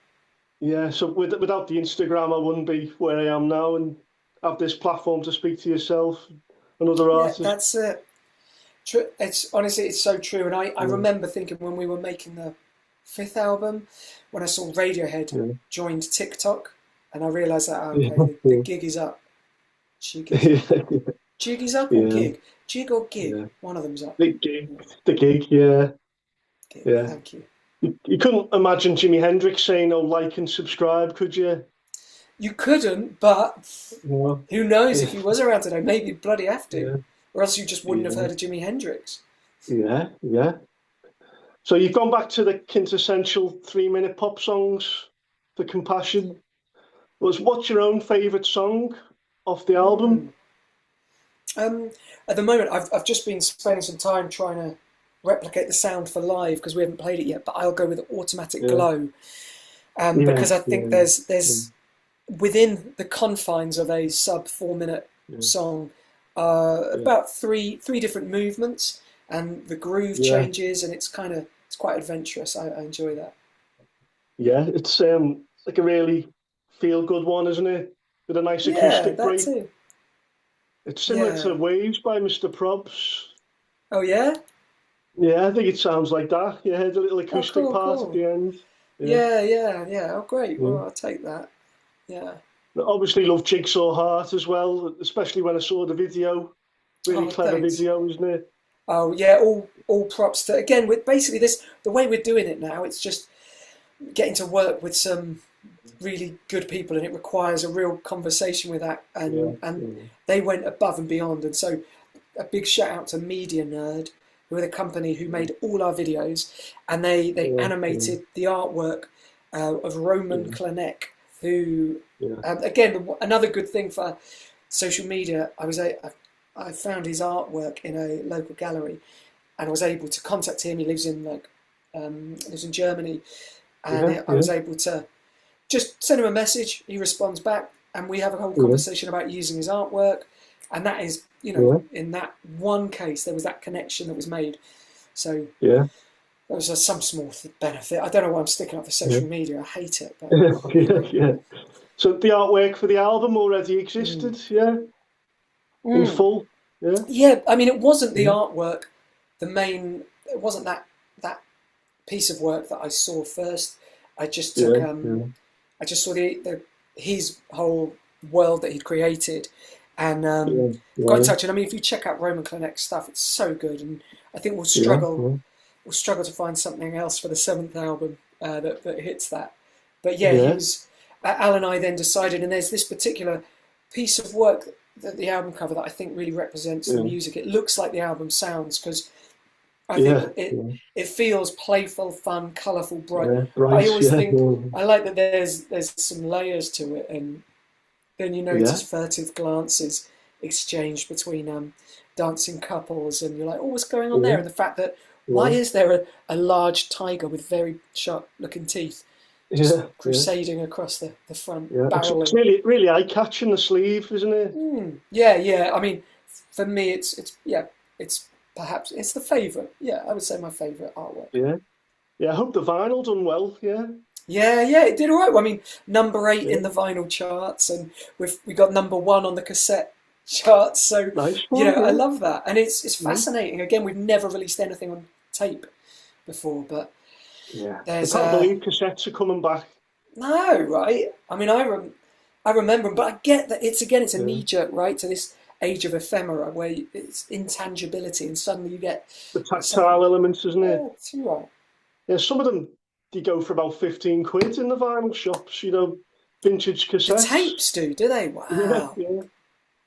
[SPEAKER 1] Yeah, so without the Instagram, I wouldn't be where I am now and have this platform to speak to yourself and other
[SPEAKER 2] Yeah,
[SPEAKER 1] artists.
[SPEAKER 2] that's it. True. It's honestly, it's so true. And I
[SPEAKER 1] Yeah,
[SPEAKER 2] remember thinking when we were making the fifth album, when I saw Radiohead
[SPEAKER 1] yeah,
[SPEAKER 2] joined TikTok, and I realised that,
[SPEAKER 1] yeah,
[SPEAKER 2] okay, the gig is up. Jig is up.
[SPEAKER 1] yeah,
[SPEAKER 2] Jig is up or
[SPEAKER 1] yeah,
[SPEAKER 2] gig? Jig or gig?
[SPEAKER 1] yeah.
[SPEAKER 2] One of them's up.
[SPEAKER 1] The gig, the gig, yeah,
[SPEAKER 2] Gig.
[SPEAKER 1] yeah.
[SPEAKER 2] Thank you.
[SPEAKER 1] You couldn't imagine Jimi Hendrix saying, "Oh, like and subscribe," could you?
[SPEAKER 2] You couldn't, but
[SPEAKER 1] Yeah,
[SPEAKER 2] who knows
[SPEAKER 1] yeah,
[SPEAKER 2] if he was around today? Maybe you'd bloody have to,
[SPEAKER 1] yeah,
[SPEAKER 2] or else you just wouldn't have
[SPEAKER 1] yeah,
[SPEAKER 2] heard of Jimi Hendrix.
[SPEAKER 1] yeah, yeah. So you've gone back to the quintessential 3 minute pop songs for Compassion. What's your own favourite song off the album?
[SPEAKER 2] Hmm. Um, at the moment, I've just been spending some time trying to replicate the sound for live because we haven't played it yet. But I'll go with Automatic
[SPEAKER 1] Yeah,
[SPEAKER 2] Glow,
[SPEAKER 1] yeah,
[SPEAKER 2] because I think
[SPEAKER 1] yeah,
[SPEAKER 2] there's within the confines of a sub 4 minute
[SPEAKER 1] yeah,
[SPEAKER 2] song,
[SPEAKER 1] yeah,
[SPEAKER 2] about three different movements, and the groove
[SPEAKER 1] yeah,
[SPEAKER 2] changes, and it's quite adventurous. I enjoy that.
[SPEAKER 1] yeah. It's like a really feel good one, isn't it? With a nice
[SPEAKER 2] Yeah,
[SPEAKER 1] acoustic
[SPEAKER 2] that
[SPEAKER 1] break.
[SPEAKER 2] too.
[SPEAKER 1] It's similar
[SPEAKER 2] Yeah.
[SPEAKER 1] to Waves by Mr. Probs.
[SPEAKER 2] Oh yeah.
[SPEAKER 1] Yeah, I think it sounds like that. Yeah, the little
[SPEAKER 2] Oh,
[SPEAKER 1] acoustic
[SPEAKER 2] cool,
[SPEAKER 1] part at
[SPEAKER 2] cool.
[SPEAKER 1] the end. Yeah,
[SPEAKER 2] Yeah. Oh, great.
[SPEAKER 1] yeah.
[SPEAKER 2] Well, I'll take that. Yeah.
[SPEAKER 1] I obviously love Jigsaw Heart as well, especially when I saw the video. Really
[SPEAKER 2] Oh,
[SPEAKER 1] clever
[SPEAKER 2] thanks.
[SPEAKER 1] video, isn't it?
[SPEAKER 2] Oh, yeah. All props to again with basically this the way we're doing it now. It's just getting to work with some really good people, and it requires a real conversation with that.
[SPEAKER 1] Yeah,
[SPEAKER 2] And
[SPEAKER 1] yeah,
[SPEAKER 2] they went above and beyond. And so, a big shout out to Media Nerd, who are the company who made all our videos, and they
[SPEAKER 1] yeah, yeah,
[SPEAKER 2] animated the artwork of Roman
[SPEAKER 1] yeah,
[SPEAKER 2] Klanek, who
[SPEAKER 1] yeah,
[SPEAKER 2] again another good thing for social media. I found his artwork in a local gallery, and I was able to contact him. He lives in lives in Germany,
[SPEAKER 1] yeah,
[SPEAKER 2] and I
[SPEAKER 1] yeah,
[SPEAKER 2] was able to just send him a message. He responds back, and we have a whole
[SPEAKER 1] yeah,
[SPEAKER 2] conversation about using his artwork. And that is,
[SPEAKER 1] yeah,
[SPEAKER 2] in that one case, there was that connection that was made. So
[SPEAKER 1] yeah,
[SPEAKER 2] there was some small benefit. I don't know why I'm sticking up for
[SPEAKER 1] yeah,
[SPEAKER 2] social media. I hate it, but
[SPEAKER 1] yeah,
[SPEAKER 2] you
[SPEAKER 1] yeah,
[SPEAKER 2] know.
[SPEAKER 1] yeah. So the artwork for the album already
[SPEAKER 2] Mm.
[SPEAKER 1] existed, yeah, in
[SPEAKER 2] Mm.
[SPEAKER 1] full, yeah,
[SPEAKER 2] Yeah, I mean, it wasn't the
[SPEAKER 1] yeah,
[SPEAKER 2] artwork, the main. It wasn't that piece of work that I saw first. I just took
[SPEAKER 1] yeah, yeah,
[SPEAKER 2] I just saw the his whole world that he'd created, and
[SPEAKER 1] yeah,
[SPEAKER 2] got in
[SPEAKER 1] yeah,
[SPEAKER 2] touch. And I mean, if you check out Roman Klenek's stuff, it's so good. And I think
[SPEAKER 1] yeah, yeah,
[SPEAKER 2] we'll struggle to find something else for the seventh album that hits that. But yeah, he
[SPEAKER 1] yeah,
[SPEAKER 2] was. Al and I then decided, and there's this particular piece of work that the album cover that I think really represents the
[SPEAKER 1] yeah,
[SPEAKER 2] music. It looks like the album sounds because I think
[SPEAKER 1] yeah,
[SPEAKER 2] that it
[SPEAKER 1] yeah,
[SPEAKER 2] it feels playful, fun, colourful, bright.
[SPEAKER 1] yeah,
[SPEAKER 2] I
[SPEAKER 1] right,
[SPEAKER 2] always
[SPEAKER 1] yeah,
[SPEAKER 2] think I like that there's some layers to it, and then you
[SPEAKER 1] yeah,
[SPEAKER 2] notice furtive glances exchanged between dancing couples, and you're like, oh, what's going on
[SPEAKER 1] yeah,
[SPEAKER 2] there? And the fact that why
[SPEAKER 1] yeah,
[SPEAKER 2] is there a large tiger with very sharp looking teeth? just
[SPEAKER 1] Yeah, yeah,
[SPEAKER 2] crusading across the front,
[SPEAKER 1] yeah. It's
[SPEAKER 2] barreling.
[SPEAKER 1] really eye-catching, the sleeve, isn't it?
[SPEAKER 2] Yeah, yeah. I mean, for me, it's yeah, it's perhaps it's the favourite. Yeah, I would say my favourite artwork.
[SPEAKER 1] Yeah, yeah. I hope the vinyl done well. Yeah,
[SPEAKER 2] Yeah, yeah, it did all right. Well, I mean, number 8 in
[SPEAKER 1] yeah.
[SPEAKER 2] the vinyl charts, and we got number 1 on the cassette charts. So,
[SPEAKER 1] Nice
[SPEAKER 2] you
[SPEAKER 1] one.
[SPEAKER 2] know, I
[SPEAKER 1] Yeah,
[SPEAKER 2] love that, and it's
[SPEAKER 1] yeah,
[SPEAKER 2] fascinating. Again, we've never released anything on tape before, but
[SPEAKER 1] yeah. I
[SPEAKER 2] there's
[SPEAKER 1] can't believe cassettes are coming back.
[SPEAKER 2] no right. I mean, I remember 'em, but I get that it's a
[SPEAKER 1] Yeah.
[SPEAKER 2] knee jerk right to this age of ephemera where it's intangibility, and suddenly you get
[SPEAKER 1] The
[SPEAKER 2] something.
[SPEAKER 1] tactile elements, isn't
[SPEAKER 2] Yeah,
[SPEAKER 1] it?
[SPEAKER 2] too right.
[SPEAKER 1] Yeah, some of them they go for about 15 quid in the vinyl shops. Vintage
[SPEAKER 2] The
[SPEAKER 1] cassettes.
[SPEAKER 2] tapes do they?
[SPEAKER 1] Yeah,
[SPEAKER 2] Wow,
[SPEAKER 1] yeah.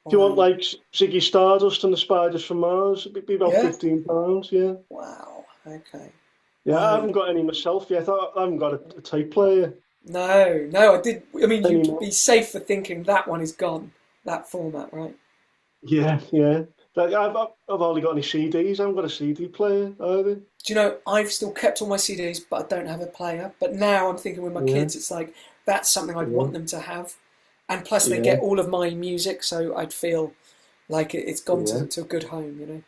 [SPEAKER 1] If you want
[SPEAKER 2] wow,
[SPEAKER 1] like Ziggy Stardust and the Spiders from Mars, it'd be about
[SPEAKER 2] yeah,
[SPEAKER 1] £15. Yeah,
[SPEAKER 2] wow. Okay.
[SPEAKER 1] yeah. I
[SPEAKER 2] Wow.
[SPEAKER 1] haven't got any myself yet. I haven't got a tape player
[SPEAKER 2] No, no, I did. I mean, you'd
[SPEAKER 1] anymore.
[SPEAKER 2] be safe for thinking that one is gone, that format, right?
[SPEAKER 1] Yeah, yeah. I've hardly got any CDs. I haven't got a CD player either.
[SPEAKER 2] Do you know, I've still kept all my CDs, but I don't have a player. But now I'm thinking with my
[SPEAKER 1] Yeah,
[SPEAKER 2] kids, it's like that's something I'd
[SPEAKER 1] yeah,
[SPEAKER 2] want them to have. And plus, they
[SPEAKER 1] yeah,
[SPEAKER 2] get all of my music, so I'd feel like it's gone
[SPEAKER 1] yeah,
[SPEAKER 2] to a good home, you know?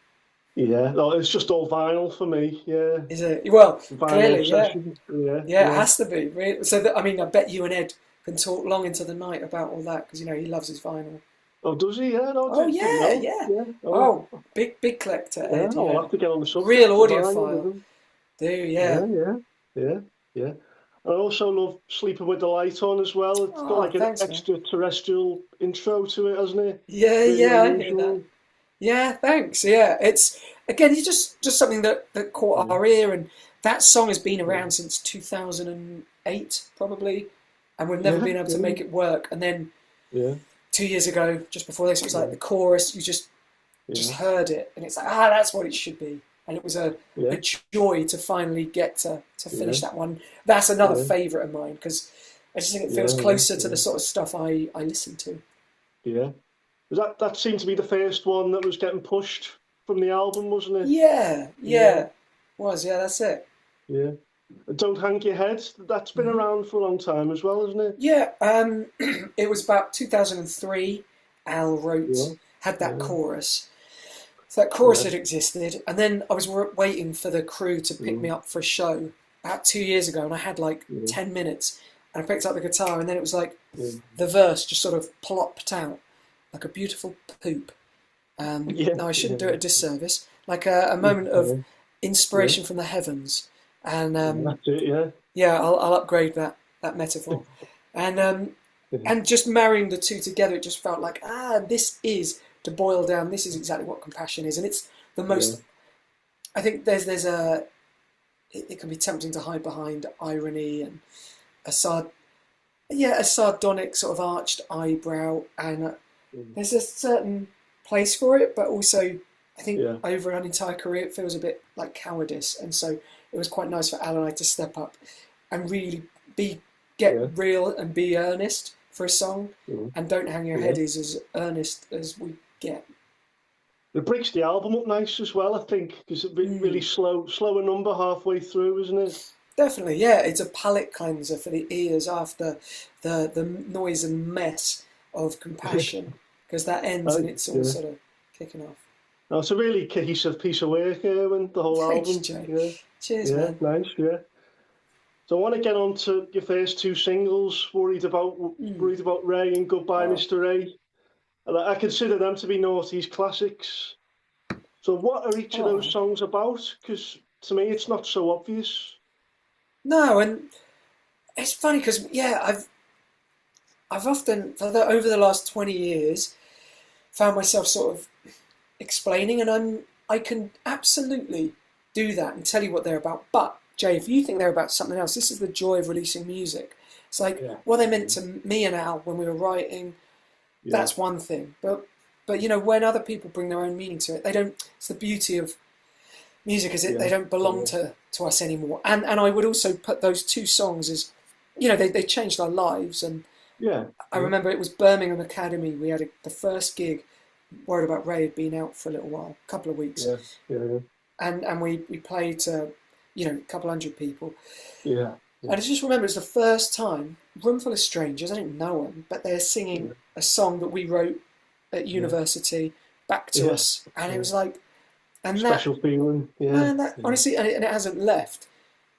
[SPEAKER 1] yeah. No, it's just all vinyl for me. Yeah,
[SPEAKER 2] Is it? Well,
[SPEAKER 1] vinyl
[SPEAKER 2] clearly, yeah.
[SPEAKER 1] obsession. Yeah,
[SPEAKER 2] Yeah, it
[SPEAKER 1] yeah.
[SPEAKER 2] has to be. Really. So, I mean, I bet you and Ed can talk long into the night about all that because, you know, he loves his vinyl.
[SPEAKER 1] Oh, does he? Yeah, no,
[SPEAKER 2] Oh,
[SPEAKER 1] didn't
[SPEAKER 2] yeah,
[SPEAKER 1] know.
[SPEAKER 2] yeah.
[SPEAKER 1] Yeah. Oh,
[SPEAKER 2] Oh, big collector,
[SPEAKER 1] yeah.
[SPEAKER 2] Ed,
[SPEAKER 1] I'll
[SPEAKER 2] yeah.
[SPEAKER 1] have to get on the subject
[SPEAKER 2] Real
[SPEAKER 1] of vinyl with
[SPEAKER 2] audiophile.
[SPEAKER 1] him.
[SPEAKER 2] Do, yeah.
[SPEAKER 1] Yeah, yeah, yeah, yeah. I also love Sleeping with the Light On as well. It's got
[SPEAKER 2] Oh,
[SPEAKER 1] like an
[SPEAKER 2] thanks, man.
[SPEAKER 1] extraterrestrial intro to it, hasn't it?
[SPEAKER 2] Yeah,
[SPEAKER 1] Really
[SPEAKER 2] yeah, I hear that.
[SPEAKER 1] unusual.
[SPEAKER 2] Yeah, thanks. Yeah, it's again, it's just something that caught
[SPEAKER 1] Yeah,
[SPEAKER 2] our ear, and that song has been
[SPEAKER 1] yeah,
[SPEAKER 2] around since 2008, probably, and we've never
[SPEAKER 1] yeah,
[SPEAKER 2] been able to
[SPEAKER 1] yeah,
[SPEAKER 2] make it work. And then
[SPEAKER 1] yeah,
[SPEAKER 2] 2 years ago, just before this, it was like
[SPEAKER 1] yeah,
[SPEAKER 2] the chorus. You just
[SPEAKER 1] yeah,
[SPEAKER 2] heard it, and it's like that's what it should be. And it was a
[SPEAKER 1] yeah,
[SPEAKER 2] joy to finally get to finish
[SPEAKER 1] yeah,
[SPEAKER 2] that one. That's another
[SPEAKER 1] yeah,
[SPEAKER 2] favourite of mine because I just think it feels
[SPEAKER 1] yeah, yeah,
[SPEAKER 2] closer to the
[SPEAKER 1] yeah,
[SPEAKER 2] sort of stuff I listen to.
[SPEAKER 1] yeah. That seemed to be the first one that was getting pushed from the album, wasn't it?
[SPEAKER 2] Yeah,
[SPEAKER 1] Yeah,
[SPEAKER 2] yeah, was yeah, that's it.
[SPEAKER 1] yeah. Don't Hang Your Head. That's been
[SPEAKER 2] Mhm.
[SPEAKER 1] around for a long time as well, isn't it?
[SPEAKER 2] Yeah, it was about 2003. Al
[SPEAKER 1] Yeah,
[SPEAKER 2] had that
[SPEAKER 1] yeah,
[SPEAKER 2] chorus. So that chorus
[SPEAKER 1] yeah,
[SPEAKER 2] had existed, and then I was waiting for the crew to pick me
[SPEAKER 1] mm,
[SPEAKER 2] up for a show about 2 years ago, and I had like
[SPEAKER 1] yeah,
[SPEAKER 2] 10 minutes, and I picked up the guitar, and then it was like
[SPEAKER 1] yeah,
[SPEAKER 2] the verse just sort of plopped out like a beautiful poop.
[SPEAKER 1] yeah,
[SPEAKER 2] Now I
[SPEAKER 1] yeah,
[SPEAKER 2] shouldn't do it a disservice, like a moment of
[SPEAKER 1] yeah, yeah.
[SPEAKER 2] inspiration from the heavens, and
[SPEAKER 1] Yeah, that's it. Yeah,
[SPEAKER 2] yeah, I'll upgrade that metaphor, and
[SPEAKER 1] yeah,
[SPEAKER 2] and just marrying the two together, it just felt like this is to boil down. This is exactly what compassion is, and it's the
[SPEAKER 1] yeah,
[SPEAKER 2] most. I think there's a. It can be tempting to hide behind irony and a a sardonic sort of arched eyebrow, and there's a certain place for it, but also I think
[SPEAKER 1] yeah,
[SPEAKER 2] over an entire career it feels a bit like cowardice, and so it was quite nice for Al and I to step up and really be get
[SPEAKER 1] yeah,
[SPEAKER 2] real and be earnest for a song,
[SPEAKER 1] yeah,
[SPEAKER 2] and Don't Hang Your
[SPEAKER 1] yeah.
[SPEAKER 2] Head is as earnest as we get.
[SPEAKER 1] It breaks the album up nice as well, I think, because it's really
[SPEAKER 2] Mm,
[SPEAKER 1] slower number halfway through, isn't it?
[SPEAKER 2] definitely, yeah, it's a palate cleanser for the ears after the noise and mess of compassion, because that ends and it's all
[SPEAKER 1] Yeah.
[SPEAKER 2] sort of kicking off.
[SPEAKER 1] No, it's a really cohesive piece of work, Irwin, the whole
[SPEAKER 2] Thanks,
[SPEAKER 1] album.
[SPEAKER 2] Joe.
[SPEAKER 1] Yeah,
[SPEAKER 2] Cheers,
[SPEAKER 1] yeah,
[SPEAKER 2] man.
[SPEAKER 1] nice, yeah. So I want to get on to your first two singles,
[SPEAKER 2] Mm.
[SPEAKER 1] Worried About Ray and Goodbye,
[SPEAKER 2] Oh,
[SPEAKER 1] Mr. Ray. And I consider them to be noughties classics. So what are each of
[SPEAKER 2] all
[SPEAKER 1] those
[SPEAKER 2] right.
[SPEAKER 1] songs about? Because to me, it's not so obvious.
[SPEAKER 2] No, and it's funny because yeah, I've often over the last 20 years found myself sort of explaining, and I can absolutely do that and tell you what they're about. But Jay, if you think they're about something else, this is the joy of releasing music. It's like
[SPEAKER 1] Yeah,
[SPEAKER 2] what they meant to me and Al when we were writing.
[SPEAKER 1] yeah,
[SPEAKER 2] That's one thing, but you know when other people bring their own meaning to it, they don't. It's the beauty of music, is it? They
[SPEAKER 1] yeah,
[SPEAKER 2] don't belong
[SPEAKER 1] yeah,
[SPEAKER 2] to us anymore. And I would also put those two songs as, you know, they changed our lives. And
[SPEAKER 1] yeah,
[SPEAKER 2] I remember it was Birmingham Academy. We had the first gig. Worried About Ray had been out for a little while, a couple of weeks,
[SPEAKER 1] yeah, yeah,
[SPEAKER 2] and we played to, you know, a couple hundred people.
[SPEAKER 1] yeah,
[SPEAKER 2] And I just remember it's the first time, room full of strangers, I didn't know them, but they're singing
[SPEAKER 1] yeah,
[SPEAKER 2] a song that we wrote at
[SPEAKER 1] yeah,
[SPEAKER 2] university back to
[SPEAKER 1] yeah,
[SPEAKER 2] us. And it
[SPEAKER 1] yeah.
[SPEAKER 2] was like, and that,
[SPEAKER 1] Special feeling. Yeah,
[SPEAKER 2] man, that
[SPEAKER 1] yeah,
[SPEAKER 2] honestly, and it hasn't left.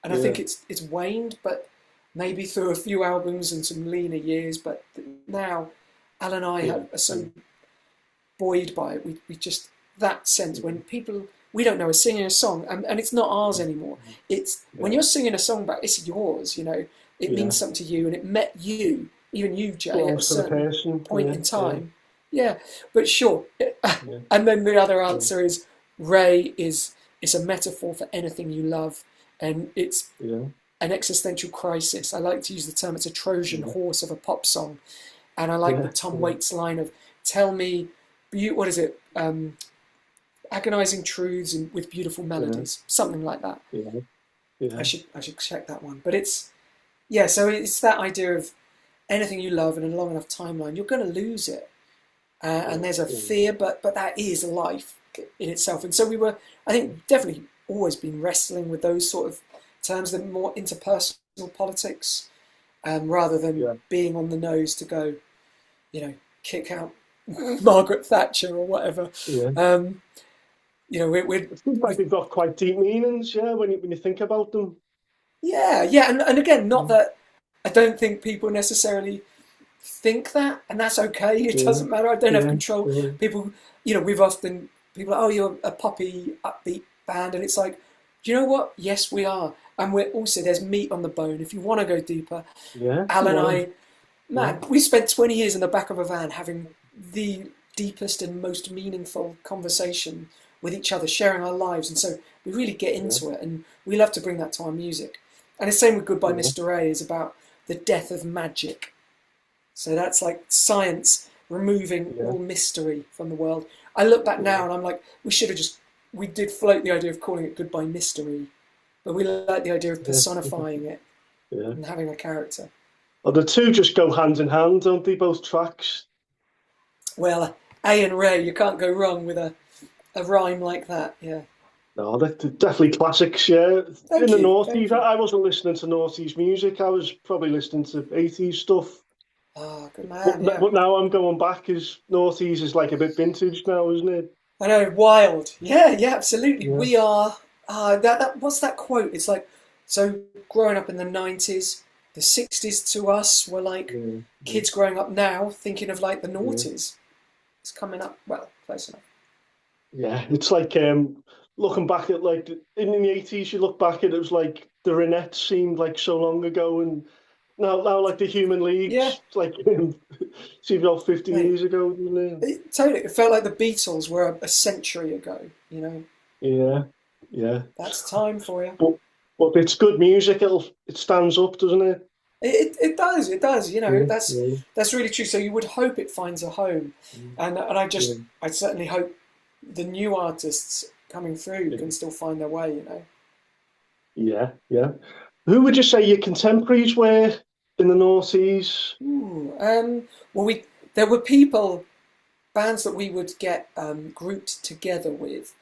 [SPEAKER 2] And I
[SPEAKER 1] yeah,
[SPEAKER 2] think it's waned, but maybe through a few albums and some leaner years. But now, Al and I
[SPEAKER 1] yeah,
[SPEAKER 2] are so buoyed by it. We just, that sense when people, we don't know, are singing a song, and it's not ours anymore. It's when
[SPEAKER 1] yeah,
[SPEAKER 2] you're singing a song back, it's yours, you know, it
[SPEAKER 1] yeah.
[SPEAKER 2] means something to you, and it met you, even you, Jay, at a
[SPEAKER 1] Belongs to the
[SPEAKER 2] certain
[SPEAKER 1] person.
[SPEAKER 2] point
[SPEAKER 1] Yeah,
[SPEAKER 2] in
[SPEAKER 1] yeah,
[SPEAKER 2] time. Yeah, but sure.
[SPEAKER 1] yeah,
[SPEAKER 2] And then the other
[SPEAKER 1] yeah,
[SPEAKER 2] answer is Ray is a metaphor for anything you love, and it's
[SPEAKER 1] yeah,
[SPEAKER 2] an existential crisis. I like to use the term, it's a Trojan
[SPEAKER 1] yeah,
[SPEAKER 2] horse of a pop song. And I like the
[SPEAKER 1] yeah,
[SPEAKER 2] Tom
[SPEAKER 1] yeah,
[SPEAKER 2] Waits line of, tell me, what is it? Agonizing truths and with beautiful
[SPEAKER 1] yeah,
[SPEAKER 2] melodies, something like that.
[SPEAKER 1] yeah, yeah,
[SPEAKER 2] I should check that one. But it's, yeah, so it's that idea of anything you love in a long enough timeline, you're going to lose it. And
[SPEAKER 1] yeah,
[SPEAKER 2] there's a
[SPEAKER 1] yeah,
[SPEAKER 2] fear, but that is life in itself. And so we were, I think, definitely always been wrestling with those sort of terms, the more interpersonal politics, rather than
[SPEAKER 1] yeah,
[SPEAKER 2] being on the nose to go, you know, kick out Margaret Thatcher or whatever.
[SPEAKER 1] yeah.
[SPEAKER 2] Um, you know,
[SPEAKER 1] It seems like they've got quite deep meanings, yeah, when you think about them.
[SPEAKER 2] yeah, yeah, and again, not
[SPEAKER 1] Yeah,
[SPEAKER 2] that I don't think people necessarily think that, and that's okay. It
[SPEAKER 1] yeah,
[SPEAKER 2] doesn't matter. I don't have
[SPEAKER 1] yeah,
[SPEAKER 2] control.
[SPEAKER 1] yeah,
[SPEAKER 2] People, you know, we've often people are, oh, you're a poppy, upbeat band, and it's like, do you know what? Yes, we are, and we're also there's meat on the bone. If you want to go deeper,
[SPEAKER 1] yeah,
[SPEAKER 2] Al and
[SPEAKER 1] yeah,
[SPEAKER 2] I,
[SPEAKER 1] yeah,
[SPEAKER 2] man, we spent 20 years in the back of a van having the deepest and most meaningful conversation with each other, sharing our lives, and so we really get
[SPEAKER 1] yeah,
[SPEAKER 2] into it, and we love to bring that to our music. And the same with Goodbye
[SPEAKER 1] yeah,
[SPEAKER 2] Mr. A is about the death of magic. So that's like science removing
[SPEAKER 1] yeah,
[SPEAKER 2] all mystery from the world. I look back
[SPEAKER 1] yeah,
[SPEAKER 2] now and I'm like, we should have just, we did float the idea of calling it Goodbye Mystery, but we like the idea of
[SPEAKER 1] yeah,
[SPEAKER 2] personifying it
[SPEAKER 1] yeah.
[SPEAKER 2] and having a character.
[SPEAKER 1] Well, the two just go hand in hand, don't they? Both tracks.
[SPEAKER 2] Well, A and Ray, you can't go wrong with a rhyme like that. Yeah.
[SPEAKER 1] No, they're definitely classics. Yeah, in
[SPEAKER 2] Thank
[SPEAKER 1] the
[SPEAKER 2] you. Thank
[SPEAKER 1] noughties,
[SPEAKER 2] you.
[SPEAKER 1] I wasn't listening to noughties music. I was probably listening to 80s stuff.
[SPEAKER 2] Ah, good
[SPEAKER 1] But
[SPEAKER 2] man. Yeah.
[SPEAKER 1] but now I'm going back. Is noughties is like a bit vintage now, isn't it?
[SPEAKER 2] I know, wild. Yeah, yeah, absolutely.
[SPEAKER 1] Yeah,
[SPEAKER 2] We are. That what's that quote? It's like, so growing up in the '90s, the '60s to us were like
[SPEAKER 1] yeah, yeah,
[SPEAKER 2] kids growing up now thinking of like the
[SPEAKER 1] yeah.
[SPEAKER 2] noughties. It's coming up. Well, close enough.
[SPEAKER 1] Yeah, it's like looking back at like in the 80s, you look back at it was like the Ronettes seemed like so long ago, and now like the Human
[SPEAKER 2] Yeah,
[SPEAKER 1] Leagues like seemed about 50
[SPEAKER 2] mate.
[SPEAKER 1] years ago, didn't it?
[SPEAKER 2] Totally. It felt like the Beatles were a century ago. You know,
[SPEAKER 1] Yeah, yeah.
[SPEAKER 2] that's time for you.
[SPEAKER 1] But but it's good music. It stands up, doesn't it?
[SPEAKER 2] It does. It does. You know,
[SPEAKER 1] Yeah, yeah,
[SPEAKER 2] that's really true. So you would hope it finds a home, and
[SPEAKER 1] yeah,
[SPEAKER 2] I certainly hope the new artists coming through
[SPEAKER 1] yeah,
[SPEAKER 2] can still find their way. You know.
[SPEAKER 1] yeah, yeah. Who would you say your contemporaries were in the noughties?
[SPEAKER 2] Ooh, well, we there were people bands that we would get grouped together with,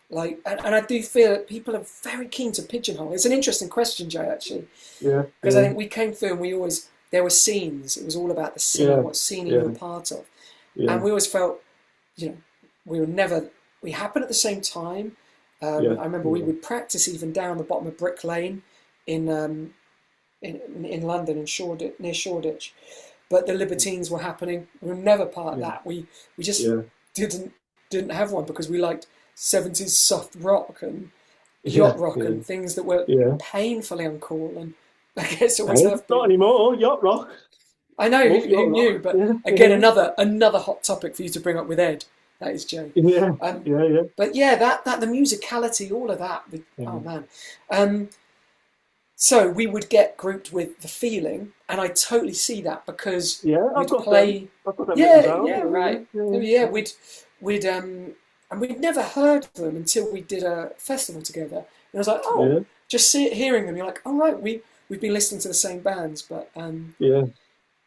[SPEAKER 2] like, and I do feel that people are very keen to pigeonhole. It's an interesting question, Jay, actually,
[SPEAKER 1] Yeah,
[SPEAKER 2] because I
[SPEAKER 1] yeah,
[SPEAKER 2] think we came through and we always there were scenes. It was all about the scene,
[SPEAKER 1] yeah,
[SPEAKER 2] what scene you
[SPEAKER 1] yeah,
[SPEAKER 2] were part of, and
[SPEAKER 1] yeah,
[SPEAKER 2] we always felt, you know, we were never we happened at the same time.
[SPEAKER 1] yeah,
[SPEAKER 2] I remember we
[SPEAKER 1] yeah,
[SPEAKER 2] would practice even down the bottom of Brick Lane in in London in Shoreditch, near Shoreditch, but the Libertines were happening. We were never part of
[SPEAKER 1] yeah,
[SPEAKER 2] that. We just
[SPEAKER 1] yeah,
[SPEAKER 2] didn't didn't have one because we liked 70s soft rock and
[SPEAKER 1] yeah,
[SPEAKER 2] yacht rock
[SPEAKER 1] yeah,
[SPEAKER 2] and things that were
[SPEAKER 1] yeah.
[SPEAKER 2] painfully uncool, and I guess always
[SPEAKER 1] Hey,
[SPEAKER 2] have
[SPEAKER 1] not
[SPEAKER 2] been.
[SPEAKER 1] anymore. Yacht rock.
[SPEAKER 2] I know
[SPEAKER 1] Love
[SPEAKER 2] who
[SPEAKER 1] yacht
[SPEAKER 2] knew,
[SPEAKER 1] rock.
[SPEAKER 2] but
[SPEAKER 1] Yeah,
[SPEAKER 2] again
[SPEAKER 1] yeah,
[SPEAKER 2] another hot topic for you to bring up with Ed. That is Joe.
[SPEAKER 1] yeah,
[SPEAKER 2] Um,
[SPEAKER 1] yeah, yeah.
[SPEAKER 2] but yeah, that the musicality, all of that. Oh
[SPEAKER 1] Mhm.
[SPEAKER 2] man. Um, So we would get grouped with the feeling, and I totally see that because
[SPEAKER 1] Yeah, I've
[SPEAKER 2] we'd
[SPEAKER 1] got them.
[SPEAKER 2] play.
[SPEAKER 1] I've got them written
[SPEAKER 2] Yeah,
[SPEAKER 1] down.
[SPEAKER 2] yeah, right.
[SPEAKER 1] Yeah,
[SPEAKER 2] Yeah,
[SPEAKER 1] yeah,
[SPEAKER 2] we'd and we'd never heard them until we did a festival together. And I was like, oh,
[SPEAKER 1] yeah,
[SPEAKER 2] just hearing them, you're like, oh right, we've been listening to the same bands, but
[SPEAKER 1] yeah,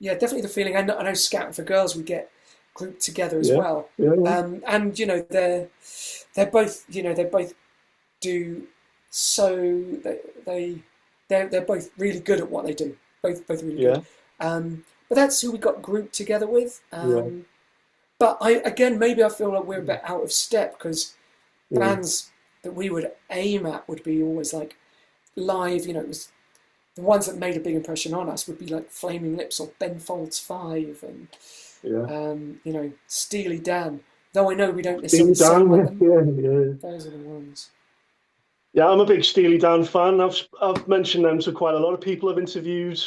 [SPEAKER 2] yeah, definitely the feeling. I know Scouting for Girls we get grouped together as
[SPEAKER 1] yeah,
[SPEAKER 2] well,
[SPEAKER 1] yeah, yeah,
[SPEAKER 2] and you know they're both, you know, they both do so they they're both really good at what they do. Both really good.
[SPEAKER 1] Yeah,
[SPEAKER 2] But that's who we got grouped together with.
[SPEAKER 1] yeah,
[SPEAKER 2] But maybe I feel like we're a bit out of step because
[SPEAKER 1] yeah,
[SPEAKER 2] bands that we would aim at would be always like live. You know, it was the ones that made a big impression on us would be like Flaming Lips or Ben Folds Five and
[SPEAKER 1] yeah.
[SPEAKER 2] Steely Dan. Though I know we don't necessarily
[SPEAKER 1] Steely
[SPEAKER 2] sound like
[SPEAKER 1] Dan,
[SPEAKER 2] them,
[SPEAKER 1] yeah, yeah.
[SPEAKER 2] those are the ones.
[SPEAKER 1] Yeah, I'm a big Steely Dan fan. I've mentioned them to quite a lot of people I've interviewed.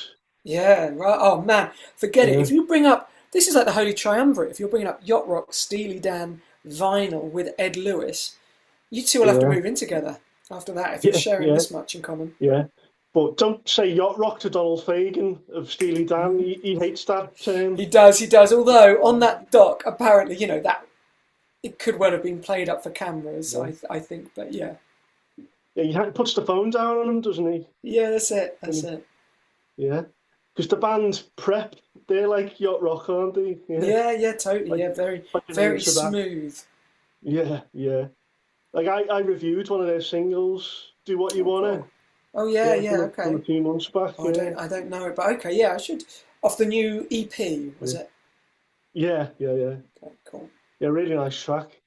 [SPEAKER 2] Yeah, right. Oh man, forget it.
[SPEAKER 1] Yeah,
[SPEAKER 2] If you bring up this is like the Holy Triumvirate. If you're bringing up Yacht Rock, Steely Dan, Vinyl with Ed Lewis, you two will have to
[SPEAKER 1] yeah,
[SPEAKER 2] move in together after that if you're
[SPEAKER 1] yeah,
[SPEAKER 2] sharing
[SPEAKER 1] yeah,
[SPEAKER 2] this much in common.
[SPEAKER 1] yeah. But don't say yacht rock to Donald Fagen of Steely Dan. He hates that term.
[SPEAKER 2] He does, he does. Although on that doc, apparently, that it could well have been played up for cameras.
[SPEAKER 1] Yeah,
[SPEAKER 2] I think, but yeah,
[SPEAKER 1] yeah. Puts the phone down on him, doesn't he?
[SPEAKER 2] yeah, that's it,
[SPEAKER 1] And
[SPEAKER 2] that's it.
[SPEAKER 1] yeah, because the band Prep, they're like yacht rock, aren't they? Yeah,
[SPEAKER 2] Yeah, yeah, totally.
[SPEAKER 1] like
[SPEAKER 2] Yeah, very,
[SPEAKER 1] like
[SPEAKER 2] very
[SPEAKER 1] into that.
[SPEAKER 2] smooth.
[SPEAKER 1] Yeah, yeah. Like I reviewed one of their singles, "Do What You
[SPEAKER 2] Oh, cool.
[SPEAKER 1] Wanna."
[SPEAKER 2] Oh yeah,
[SPEAKER 1] Yeah,
[SPEAKER 2] yeah,
[SPEAKER 1] from a
[SPEAKER 2] okay.
[SPEAKER 1] few months back.
[SPEAKER 2] Oh,
[SPEAKER 1] Yeah,
[SPEAKER 2] I don't know it, but okay, yeah, I should. Off the new EP, was
[SPEAKER 1] yeah,
[SPEAKER 2] it?
[SPEAKER 1] yeah, yeah, yeah.
[SPEAKER 2] Okay, cool.
[SPEAKER 1] Yeah, really nice track.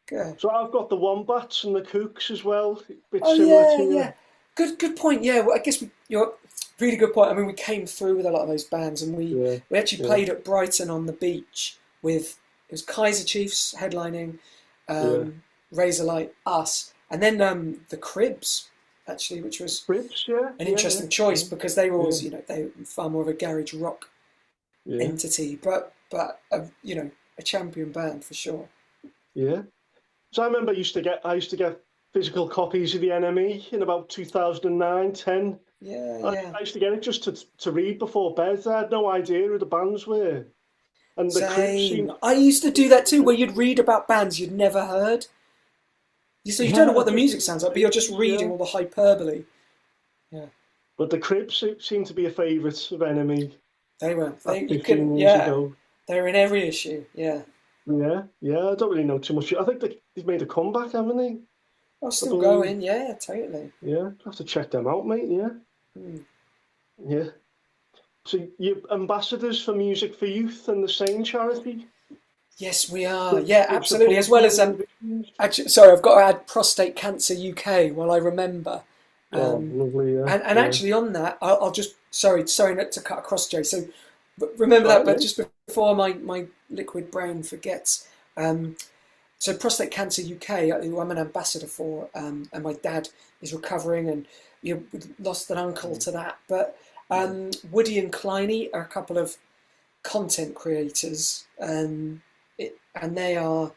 [SPEAKER 2] Good.
[SPEAKER 1] So I've got the Wombats and the Kooks as well. A bit
[SPEAKER 2] Oh
[SPEAKER 1] similar
[SPEAKER 2] yeah,
[SPEAKER 1] to
[SPEAKER 2] yeah.
[SPEAKER 1] you.
[SPEAKER 2] Good point. Yeah, well, I guess you're really good point. I mean, we came through with a lot of those bands, and
[SPEAKER 1] Yeah,
[SPEAKER 2] we actually
[SPEAKER 1] yeah,
[SPEAKER 2] played at Brighton on the beach with it was Kaiser Chiefs headlining,
[SPEAKER 1] yeah.
[SPEAKER 2] Razorlight, us, and then the Cribs actually, which was
[SPEAKER 1] Brits, yeah,
[SPEAKER 2] an
[SPEAKER 1] yeah, yeah,
[SPEAKER 2] interesting choice
[SPEAKER 1] yeah,
[SPEAKER 2] because they were
[SPEAKER 1] yeah,
[SPEAKER 2] always they were far more of a garage rock
[SPEAKER 1] yeah,
[SPEAKER 2] entity, but a champion band for sure.
[SPEAKER 1] yeah. So I remember I used to get physical copies of the NME in about 2009, 10.
[SPEAKER 2] Yeah,
[SPEAKER 1] I
[SPEAKER 2] yeah.
[SPEAKER 1] used to get it just to read before bed. I had no idea who the bands were. And the Cribs
[SPEAKER 2] Same.
[SPEAKER 1] seemed,
[SPEAKER 2] I used to do that too, where you'd read about bands you'd never heard. So you don't know
[SPEAKER 1] yeah, I
[SPEAKER 2] what the
[SPEAKER 1] did
[SPEAKER 2] music
[SPEAKER 1] the
[SPEAKER 2] sounds like, but you're just
[SPEAKER 1] Cribs,
[SPEAKER 2] reading
[SPEAKER 1] yeah.
[SPEAKER 2] all the hyperbole. Yeah,
[SPEAKER 1] But the Cribs seemed to be a favourite of NME
[SPEAKER 2] they were.
[SPEAKER 1] back
[SPEAKER 2] You couldn't.
[SPEAKER 1] 15 years
[SPEAKER 2] Yeah,
[SPEAKER 1] ago.
[SPEAKER 2] they were in every issue. Yeah,
[SPEAKER 1] Yeah, yeah, I don't really know too much. I think they've made a comeback, haven't they?
[SPEAKER 2] I'm
[SPEAKER 1] I
[SPEAKER 2] still
[SPEAKER 1] believe.
[SPEAKER 2] going. Yeah, totally.
[SPEAKER 1] Yeah, have to check them out, mate. Yeah,
[SPEAKER 2] Mm.
[SPEAKER 1] yeah. So you're ambassadors for Music for Youth and the Sane charity
[SPEAKER 2] Yes, we are.
[SPEAKER 1] with,
[SPEAKER 2] Yeah,
[SPEAKER 1] with
[SPEAKER 2] absolutely. As
[SPEAKER 1] supporting
[SPEAKER 2] well as
[SPEAKER 1] young musicians.
[SPEAKER 2] actually, sorry, I've got to add Prostate Cancer UK while I remember.
[SPEAKER 1] Oh,
[SPEAKER 2] Um,
[SPEAKER 1] lovely. Yeah,
[SPEAKER 2] and
[SPEAKER 1] yeah.
[SPEAKER 2] actually on that, I'll just sorry not to cut across, Joe. So remember
[SPEAKER 1] Right,
[SPEAKER 2] that, but
[SPEAKER 1] yeah,
[SPEAKER 2] just before my liquid brain forgets. Um, so Prostate Cancer UK, who I'm an ambassador for, and my dad is recovering, and we lost an uncle to that. But
[SPEAKER 1] yeah,
[SPEAKER 2] Woody and Kleiny are a couple of content creators, and they are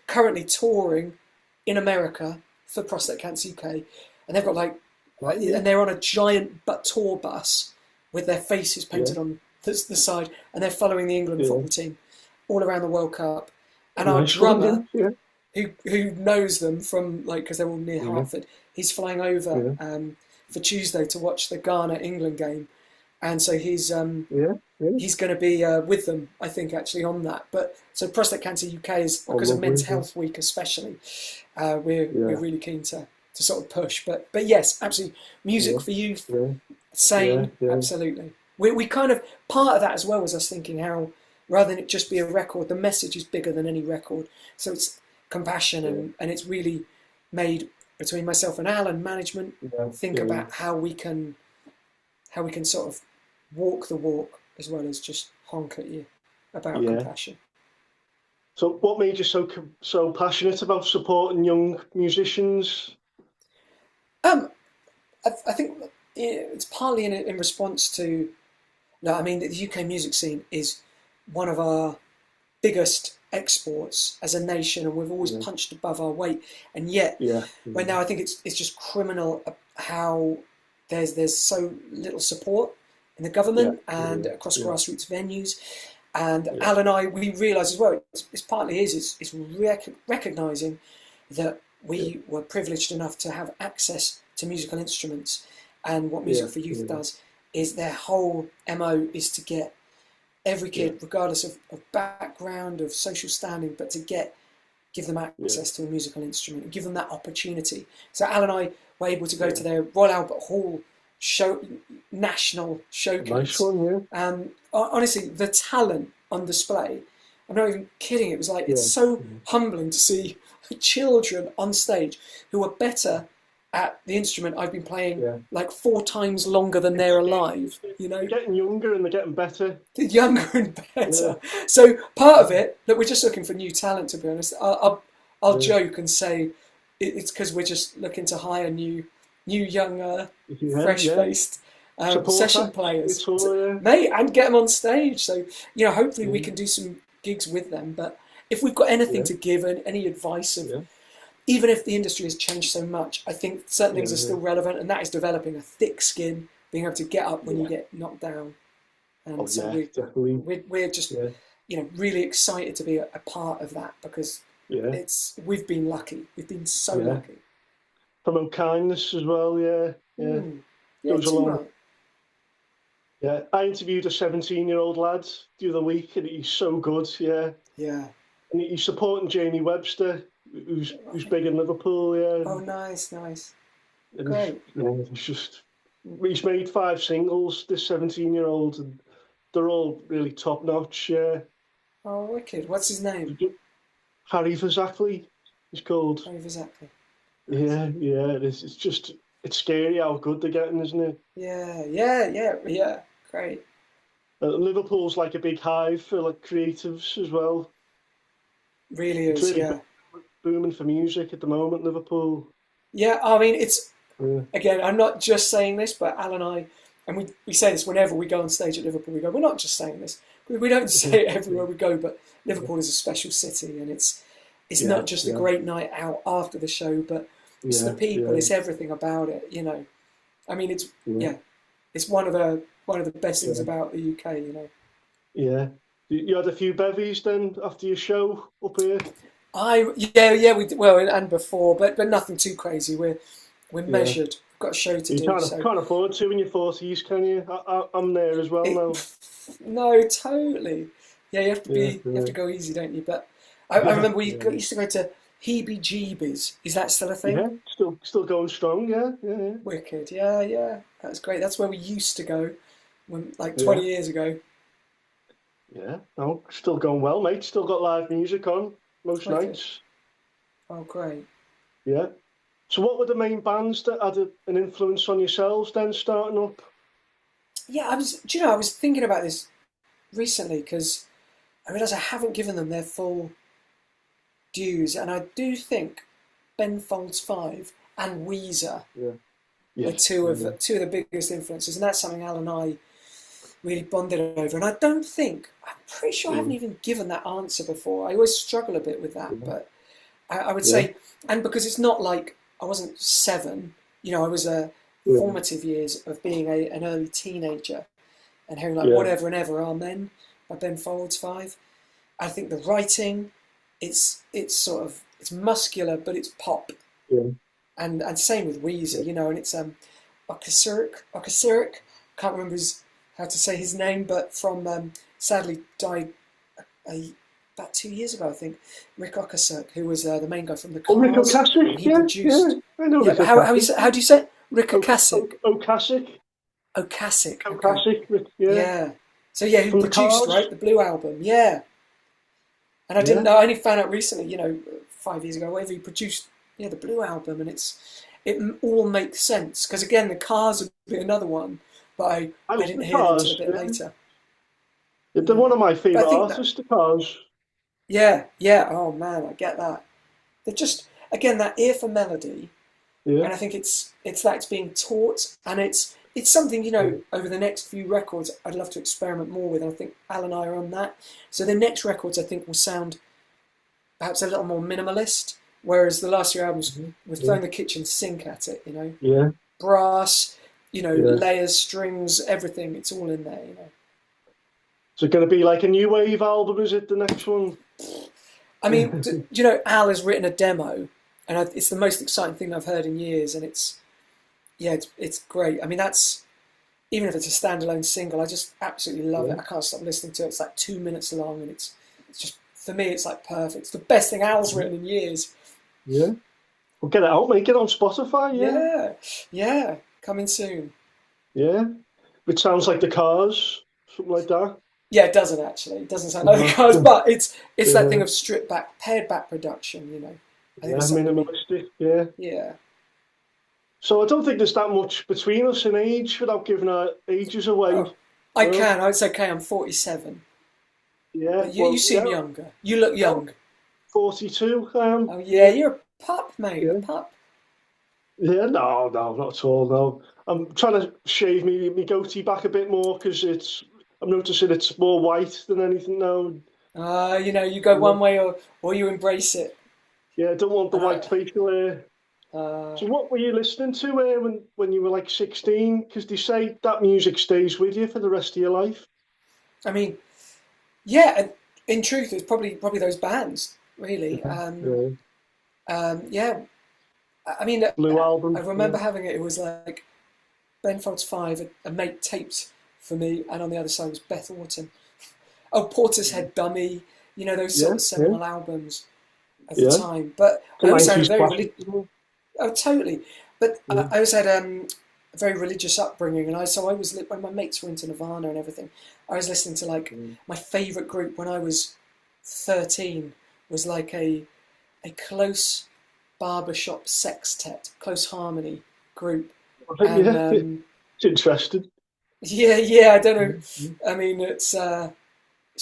[SPEAKER 2] currently touring in America for Prostate Cancer UK, and they've got
[SPEAKER 1] right, yeah,
[SPEAKER 2] and they're on a giant tour bus with their faces
[SPEAKER 1] yeah,
[SPEAKER 2] painted on the side, and they're following the England
[SPEAKER 1] yeah.
[SPEAKER 2] football team all around the World Cup. And our
[SPEAKER 1] Nice one.
[SPEAKER 2] drummer,
[SPEAKER 1] Yeah,
[SPEAKER 2] who knows them from because they're all near
[SPEAKER 1] yeah,
[SPEAKER 2] Hartford, he's flying over
[SPEAKER 1] yeah,
[SPEAKER 2] for Tuesday to watch the Ghana England game, and so
[SPEAKER 1] yeah, yeah.
[SPEAKER 2] he's going to be with them, I think, actually on that. But so Prostate Cancer UK is
[SPEAKER 1] Oh,
[SPEAKER 2] because of
[SPEAKER 1] lovely.
[SPEAKER 2] Men's Health Week, especially. We're
[SPEAKER 1] Yeah,
[SPEAKER 2] really keen to sort of push, but yes, absolutely,
[SPEAKER 1] yeah,
[SPEAKER 2] music for youth,
[SPEAKER 1] yeah, yeah,
[SPEAKER 2] sane,
[SPEAKER 1] yeah,
[SPEAKER 2] absolutely. We kind of part of that as well was us thinking how rather than it just be a record, the message is bigger than any record. So it's compassion
[SPEAKER 1] yeah,
[SPEAKER 2] and it's really made between myself and Alan management
[SPEAKER 1] yeah,
[SPEAKER 2] think
[SPEAKER 1] yeah, yeah,
[SPEAKER 2] about how we can sort of walk the walk as well as just honk at you about
[SPEAKER 1] yeah.
[SPEAKER 2] compassion.
[SPEAKER 1] So, what made you so passionate about supporting young musicians?
[SPEAKER 2] Um, I think it's partly in response to no, I mean the UK music scene is one of our biggest exports as a nation, and we've always
[SPEAKER 1] Yeah,
[SPEAKER 2] punched above our weight. And yet,
[SPEAKER 1] yeah,
[SPEAKER 2] right now, I think it's just criminal how there's so little support in the
[SPEAKER 1] yeah,
[SPEAKER 2] government and
[SPEAKER 1] yeah,
[SPEAKER 2] across
[SPEAKER 1] yeah,
[SPEAKER 2] grassroots venues. And
[SPEAKER 1] yeah,
[SPEAKER 2] Al and I, we realise as well, it's partly it's recognising that
[SPEAKER 1] yeah,
[SPEAKER 2] we were privileged enough to have access to musical instruments. And what
[SPEAKER 1] yeah,
[SPEAKER 2] Music for Youth
[SPEAKER 1] yeah,
[SPEAKER 2] does is their whole MO is to get every
[SPEAKER 1] yeah,
[SPEAKER 2] kid, regardless of background, of social standing, but to give them
[SPEAKER 1] yeah,
[SPEAKER 2] access to a musical instrument and give them that opportunity. So Al and I were able to go
[SPEAKER 1] yeah,
[SPEAKER 2] to their Royal Albert Hall show national
[SPEAKER 1] Nice
[SPEAKER 2] showcase.
[SPEAKER 1] one, yeah.
[SPEAKER 2] Honestly, the talent on display. I'm not even kidding. It was like it's
[SPEAKER 1] Yeah.
[SPEAKER 2] so humbling to see children on stage who are better at the instrument I've been playing
[SPEAKER 1] Yeah.
[SPEAKER 2] like 4 times longer than they're alive. You
[SPEAKER 1] They're
[SPEAKER 2] know,
[SPEAKER 1] getting younger and they're getting better.
[SPEAKER 2] younger and
[SPEAKER 1] Yeah.
[SPEAKER 2] better. So part of it that we're just looking for new talent. To be honest, I'll
[SPEAKER 1] Yeah.
[SPEAKER 2] joke and say it's because we're just looking to hire new young,
[SPEAKER 1] Yeah.
[SPEAKER 2] fresh
[SPEAKER 1] Yeah.
[SPEAKER 2] faced
[SPEAKER 1] Support
[SPEAKER 2] session
[SPEAKER 1] acts,
[SPEAKER 2] players,
[SPEAKER 1] it's all, yeah.
[SPEAKER 2] mate, and get them on stage. So hopefully we
[SPEAKER 1] Yeah.
[SPEAKER 2] can do some gigs with them. But if we've got anything
[SPEAKER 1] Yeah.
[SPEAKER 2] to give and any advice of,
[SPEAKER 1] Yeah.
[SPEAKER 2] even if the industry has changed so much, I think certain things are
[SPEAKER 1] Yeah.
[SPEAKER 2] still relevant, and that is developing a thick skin, being able to get up when you
[SPEAKER 1] Yeah.
[SPEAKER 2] get knocked down.
[SPEAKER 1] Oh,
[SPEAKER 2] And so
[SPEAKER 1] yeah, definitely.
[SPEAKER 2] we're just
[SPEAKER 1] Yeah.
[SPEAKER 2] really excited to be a part of that, because
[SPEAKER 1] Yeah.
[SPEAKER 2] we've been lucky. We've been so
[SPEAKER 1] Yeah.
[SPEAKER 2] lucky.
[SPEAKER 1] Promote kindness as well, yeah. Yeah.
[SPEAKER 2] Yeah,
[SPEAKER 1] Goes
[SPEAKER 2] too
[SPEAKER 1] along.
[SPEAKER 2] right.
[SPEAKER 1] Yeah. I interviewed a 17-year-old lad the other week and he's so good, yeah.
[SPEAKER 2] Yeah.
[SPEAKER 1] And he's supporting Jamie Webster, who's big in Liverpool, yeah.
[SPEAKER 2] Oh, nice, nice.
[SPEAKER 1] And
[SPEAKER 2] Great.
[SPEAKER 1] he's just he's made 5 singles, this 17-year-old, and they're all really top notch, yeah.
[SPEAKER 2] Oh, wicked. What's his name?
[SPEAKER 1] Harry Exactly, he's called.
[SPEAKER 2] Oh, exactly. Nice.
[SPEAKER 1] Yeah, yeah, it is. It's scary how good they're getting, isn't it?
[SPEAKER 2] Yeah, yeah, yeah, yeah. Great.
[SPEAKER 1] Liverpool's like a big hive for like creatives as well.
[SPEAKER 2] Really
[SPEAKER 1] It's
[SPEAKER 2] is,
[SPEAKER 1] really
[SPEAKER 2] yeah.
[SPEAKER 1] booming for music at the moment, Liverpool.
[SPEAKER 2] Yeah, I mean, it's,
[SPEAKER 1] Yeah,
[SPEAKER 2] again, I'm not just saying this, but Al and I, and we say this whenever we go on stage at Liverpool, we go, we're not just saying this. We don't say it everywhere we go, but Liverpool is a special city, and it's
[SPEAKER 1] yeah,
[SPEAKER 2] not just a
[SPEAKER 1] yeah,
[SPEAKER 2] great night out after the show, but it's the
[SPEAKER 1] yeah,
[SPEAKER 2] people,
[SPEAKER 1] yeah,
[SPEAKER 2] it's everything about it. I mean, it's,
[SPEAKER 1] yeah,
[SPEAKER 2] yeah, it's one of the best things
[SPEAKER 1] yeah.
[SPEAKER 2] about the UK.
[SPEAKER 1] Yeah. You had a few bevies then after your show up here?
[SPEAKER 2] Yeah, well, and before, but nothing too crazy. We're
[SPEAKER 1] Yeah.
[SPEAKER 2] measured. We've got a show to
[SPEAKER 1] You
[SPEAKER 2] do, so
[SPEAKER 1] can't afford to in your 40s, can you? I'm there as well
[SPEAKER 2] it,
[SPEAKER 1] now.
[SPEAKER 2] no, totally. Yeah,
[SPEAKER 1] Yeah,
[SPEAKER 2] you have
[SPEAKER 1] yeah,
[SPEAKER 2] to go easy, don't you? But I
[SPEAKER 1] yeah,
[SPEAKER 2] remember
[SPEAKER 1] yeah.
[SPEAKER 2] used to go to Heebie-Jeebies. Is that still a thing?
[SPEAKER 1] Yeah, still going strong, yeah, yeah,
[SPEAKER 2] Wicked. Yeah, yeah. That's great. That's where we used to go when, like,
[SPEAKER 1] yeah.
[SPEAKER 2] 20 years ago.
[SPEAKER 1] Yeah. No, still going well, mate. Still got live music on most
[SPEAKER 2] Wicked.
[SPEAKER 1] nights.
[SPEAKER 2] Oh, great.
[SPEAKER 1] Yeah. So what were the main bands that had an influence on yourselves then starting up?
[SPEAKER 2] Yeah, I was thinking about this recently because I realised I haven't given them their full dues, and I do think Ben Folds Five and Weezer
[SPEAKER 1] Yeah.
[SPEAKER 2] are
[SPEAKER 1] Yes.
[SPEAKER 2] two of the biggest influences, and that's something Al and I really bonded over. And I'm pretty sure I haven't
[SPEAKER 1] Mm,
[SPEAKER 2] even given that answer before. I always struggle a bit with that,
[SPEAKER 1] yeah.
[SPEAKER 2] but I would
[SPEAKER 1] Yeah.
[SPEAKER 2] say, and because it's not like I wasn't 7, I was a
[SPEAKER 1] Yeah.
[SPEAKER 2] formative years of being an early teenager and hearing like
[SPEAKER 1] Yeah.
[SPEAKER 2] Whatever and Ever, Amen by Ben Folds Five. I think the writing, it's sort of it's muscular, but it's pop,
[SPEAKER 1] Yeah.
[SPEAKER 2] and same with Weezer, and it's Okasirk, can't remember how to say his name, but from sadly died a, about 2 years ago, I think. Rick Okasirk, who was the main guy from the
[SPEAKER 1] Oh, Rick
[SPEAKER 2] Cars,
[SPEAKER 1] Ocasek,
[SPEAKER 2] and he
[SPEAKER 1] yeah, yeah.
[SPEAKER 2] produced.
[SPEAKER 1] I know
[SPEAKER 2] Yeah,
[SPEAKER 1] Rick
[SPEAKER 2] but
[SPEAKER 1] Ocasek.
[SPEAKER 2] how do you say it? Rick Okasik?
[SPEAKER 1] Ocasek.
[SPEAKER 2] Okasik. Okay.
[SPEAKER 1] Ocasek, yeah.
[SPEAKER 2] Yeah. So yeah, who
[SPEAKER 1] From the
[SPEAKER 2] produced,
[SPEAKER 1] Cars.
[SPEAKER 2] right, the Blue Album? Yeah. And I didn't
[SPEAKER 1] Yeah.
[SPEAKER 2] know. I only found out recently, 5 years ago, whatever he produced, the Blue Album, and all makes sense because again, the Cars would be another one, but
[SPEAKER 1] I
[SPEAKER 2] I
[SPEAKER 1] listen
[SPEAKER 2] didn't
[SPEAKER 1] to
[SPEAKER 2] hear it until a
[SPEAKER 1] Cars,
[SPEAKER 2] bit
[SPEAKER 1] yeah.
[SPEAKER 2] later.
[SPEAKER 1] They're one of my
[SPEAKER 2] But I
[SPEAKER 1] favourite
[SPEAKER 2] think that,
[SPEAKER 1] artists, the Cars.
[SPEAKER 2] yeah, yeah. Oh man, I get that. They're just again that ear for melody,
[SPEAKER 1] Yeah.
[SPEAKER 2] and I think it's being taught, and it's something over the next few records I'd love to experiment more with. And I think Al and I are on that. So the next records I think will sound perhaps a little more minimalist, whereas the last few albums we've
[SPEAKER 1] Yeah.
[SPEAKER 2] thrown the kitchen sink at it.
[SPEAKER 1] Yeah.
[SPEAKER 2] Brass,
[SPEAKER 1] Yeah.
[SPEAKER 2] layers, strings, everything. It's all in there.
[SPEAKER 1] So it's going to be like a new wave album, is it, the next one?
[SPEAKER 2] I mean, Al has written a demo, and it's the most exciting thing I've heard in years, and it's great. I mean, that's even if it's a standalone single, I just absolutely love it.
[SPEAKER 1] Yeah.
[SPEAKER 2] I can't stop listening to it. It's like 2 minutes long, and it's just for me, it's like perfect. It's the best thing Al's written in years.
[SPEAKER 1] Yeah. Well, get it out, mate. Get it on Spotify, yeah.
[SPEAKER 2] Yeah, yeah, coming soon.
[SPEAKER 1] Yeah. It sounds like the Cars, something like that.
[SPEAKER 2] Yeah, it doesn't actually. It doesn't sound like the
[SPEAKER 1] No.
[SPEAKER 2] Cars, but it's that thing
[SPEAKER 1] Yeah.
[SPEAKER 2] of stripped back, pared back production. I think
[SPEAKER 1] Yeah.
[SPEAKER 2] it's something we.
[SPEAKER 1] Minimalistic. Yeah.
[SPEAKER 2] Yeah.
[SPEAKER 1] So I don't think there's that much between us in age without giving our ages
[SPEAKER 2] Oh,
[SPEAKER 1] away.
[SPEAKER 2] I
[SPEAKER 1] No.
[SPEAKER 2] can. It's okay. I'm 47,
[SPEAKER 1] Yeah.
[SPEAKER 2] but you
[SPEAKER 1] Well,
[SPEAKER 2] seem
[SPEAKER 1] yeah.
[SPEAKER 2] younger. You look
[SPEAKER 1] No,
[SPEAKER 2] young.
[SPEAKER 1] 42.
[SPEAKER 2] Oh yeah,
[SPEAKER 1] Yeah.
[SPEAKER 2] you're a pup, mate. A
[SPEAKER 1] Yeah.
[SPEAKER 2] pup.
[SPEAKER 1] Yeah. No, no, not at all. No. I'm trying to shave me goatee back a bit more because I'm noticing it's more white than anything now.
[SPEAKER 2] You go one way or you embrace it.
[SPEAKER 1] Yeah, I don't want the
[SPEAKER 2] And
[SPEAKER 1] white facial hair.
[SPEAKER 2] uh,
[SPEAKER 1] So what were you listening to when you were like 16? Because they say that music stays with you for the rest of your life.
[SPEAKER 2] I mean, yeah. And in truth, it's probably those bands really.
[SPEAKER 1] Yeah.
[SPEAKER 2] Yeah. I mean,
[SPEAKER 1] Blue
[SPEAKER 2] I
[SPEAKER 1] Album. Yeah.
[SPEAKER 2] remember having it. It was like Ben Folds Five, a mate taped for me, and on the other side was Beth Orton. Oh, Portishead Dummy. Those sort
[SPEAKER 1] Yeah.
[SPEAKER 2] of
[SPEAKER 1] Yeah.
[SPEAKER 2] seminal albums of the
[SPEAKER 1] Yeah.
[SPEAKER 2] time. But
[SPEAKER 1] The
[SPEAKER 2] I also had a
[SPEAKER 1] 90s
[SPEAKER 2] very
[SPEAKER 1] classic.
[SPEAKER 2] oh totally. But
[SPEAKER 1] Yeah.
[SPEAKER 2] I also had a very religious upbringing, and I was when my mates were into Nirvana and everything. I was listening to like
[SPEAKER 1] Mm.
[SPEAKER 2] my favourite group when I was 13 was like a close barbershop sextet, close harmony group, and
[SPEAKER 1] Yeah. It's interesting.
[SPEAKER 2] yeah, yeah. I don't know.
[SPEAKER 1] Yeah.
[SPEAKER 2] I mean, it's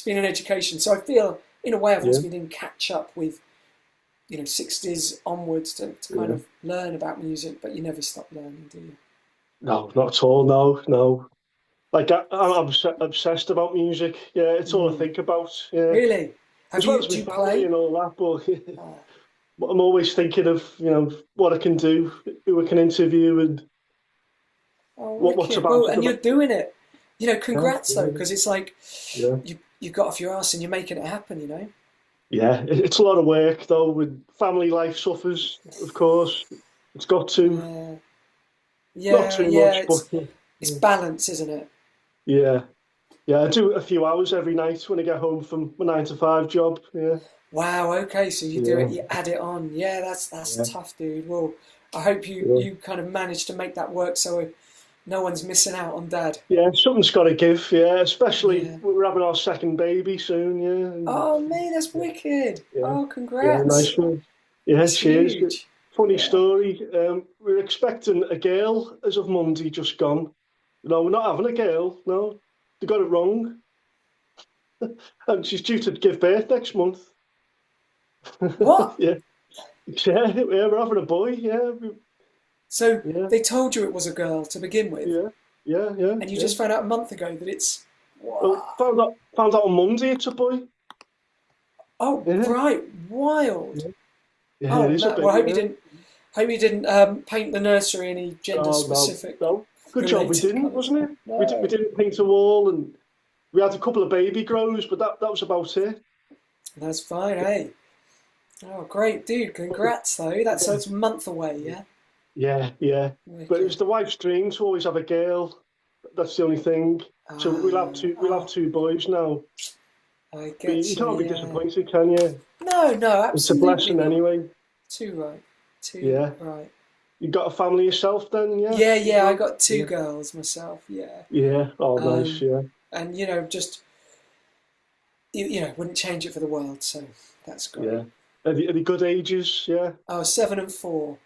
[SPEAKER 2] been an education, so I feel in a way I've
[SPEAKER 1] Yeah.
[SPEAKER 2] always been in catch up with 60s onwards to kind
[SPEAKER 1] Yeah.
[SPEAKER 2] of learn about music, but you never stop learning, do you?
[SPEAKER 1] No, not at all. No, no. Like I'm obsessed about music. Yeah, it's all I
[SPEAKER 2] Mm.
[SPEAKER 1] think about. Yeah,
[SPEAKER 2] Really?
[SPEAKER 1] as well as my
[SPEAKER 2] Do you
[SPEAKER 1] family
[SPEAKER 2] play?
[SPEAKER 1] and all that.
[SPEAKER 2] Oh,
[SPEAKER 1] But I'm always thinking of what I can do, who I can interview, and
[SPEAKER 2] oh,
[SPEAKER 1] what's
[SPEAKER 2] wicked. Well,
[SPEAKER 1] about it.
[SPEAKER 2] and you're doing it.
[SPEAKER 1] Yeah,
[SPEAKER 2] Congrats though,
[SPEAKER 1] yeah,
[SPEAKER 2] because it's like
[SPEAKER 1] yeah.
[SPEAKER 2] you got off your ass and you're making it happen.
[SPEAKER 1] Yeah, it's a lot of work though. With family life suffers, of course. It's got to,
[SPEAKER 2] Yeah,
[SPEAKER 1] not
[SPEAKER 2] yeah,
[SPEAKER 1] too
[SPEAKER 2] yeah.
[SPEAKER 1] much, but
[SPEAKER 2] It's balance, isn't it?
[SPEAKER 1] yeah, yeah. I do a few hours every night when I get home from my 9 to 5 job. Yeah,
[SPEAKER 2] Wow. Okay, so you do it.
[SPEAKER 1] yeah,
[SPEAKER 2] You add it on. Yeah, that's
[SPEAKER 1] yeah,
[SPEAKER 2] tough, dude. Well, I hope you
[SPEAKER 1] yeah.
[SPEAKER 2] you kind of manage to make that work so no one's missing out on dad.
[SPEAKER 1] Yeah, something's got to give. Yeah, especially
[SPEAKER 2] Yeah.
[SPEAKER 1] we're having our second baby soon. Yeah, and
[SPEAKER 2] Oh, man, that's wicked.
[SPEAKER 1] yeah,
[SPEAKER 2] Oh,
[SPEAKER 1] yeah, nice
[SPEAKER 2] congrats.
[SPEAKER 1] one. Yeah,
[SPEAKER 2] That's
[SPEAKER 1] cheers.
[SPEAKER 2] huge.
[SPEAKER 1] Funny
[SPEAKER 2] Yeah.
[SPEAKER 1] story. We're expecting a girl as of Monday, just gone. No, we're not having a girl. No, they got it wrong. And she's due to give birth next month.
[SPEAKER 2] What?
[SPEAKER 1] Yeah, yeah, we're having a boy. Yeah,
[SPEAKER 2] So
[SPEAKER 1] yeah,
[SPEAKER 2] they told you it was a girl to begin with,
[SPEAKER 1] yeah, yeah, yeah,
[SPEAKER 2] and you
[SPEAKER 1] yeah.
[SPEAKER 2] just found out a month ago that it's.
[SPEAKER 1] Well,
[SPEAKER 2] Wow.
[SPEAKER 1] found out on Monday it's a boy.
[SPEAKER 2] Oh,
[SPEAKER 1] Yeah,
[SPEAKER 2] right. Wild.
[SPEAKER 1] yeah, yeah, it
[SPEAKER 2] Oh,
[SPEAKER 1] is a
[SPEAKER 2] man. Well,
[SPEAKER 1] bit.
[SPEAKER 2] I hope you
[SPEAKER 1] Yeah.
[SPEAKER 2] didn't. Hope you didn't paint the nursery any gender
[SPEAKER 1] Oh no,
[SPEAKER 2] specific
[SPEAKER 1] no. Good job we
[SPEAKER 2] related
[SPEAKER 1] didn't,
[SPEAKER 2] colours.
[SPEAKER 1] wasn't it? We
[SPEAKER 2] No,
[SPEAKER 1] didn't paint a wall, and we had a couple of baby grows, but that was about it.
[SPEAKER 2] that's fine, eh? Oh, great, dude. Congrats, though. That's a month away, yeah?
[SPEAKER 1] Yeah, yeah. But it was
[SPEAKER 2] Wicked.
[SPEAKER 1] the wife's dream to always have a girl. That's the only thing. So we'll have
[SPEAKER 2] Oh,
[SPEAKER 1] two boys now.
[SPEAKER 2] I
[SPEAKER 1] But
[SPEAKER 2] get
[SPEAKER 1] you
[SPEAKER 2] you,
[SPEAKER 1] can't be
[SPEAKER 2] yeah.
[SPEAKER 1] disappointed, can you?
[SPEAKER 2] No, no,
[SPEAKER 1] It's a
[SPEAKER 2] absolutely
[SPEAKER 1] blessing
[SPEAKER 2] not.
[SPEAKER 1] anyway.
[SPEAKER 2] Too right. Too
[SPEAKER 1] Yeah.
[SPEAKER 2] right.
[SPEAKER 1] You got a family yourself then, yeah?
[SPEAKER 2] Yeah,
[SPEAKER 1] As
[SPEAKER 2] yeah, I
[SPEAKER 1] well?
[SPEAKER 2] got two
[SPEAKER 1] Yeah.
[SPEAKER 2] girls myself, yeah.
[SPEAKER 1] Yeah. Oh, nice.
[SPEAKER 2] Um,
[SPEAKER 1] Yeah.
[SPEAKER 2] and just wouldn't change it for the world, so that's
[SPEAKER 1] Yeah.
[SPEAKER 2] great.
[SPEAKER 1] Are they good ages? Yeah.
[SPEAKER 2] Oh, 7 and 4,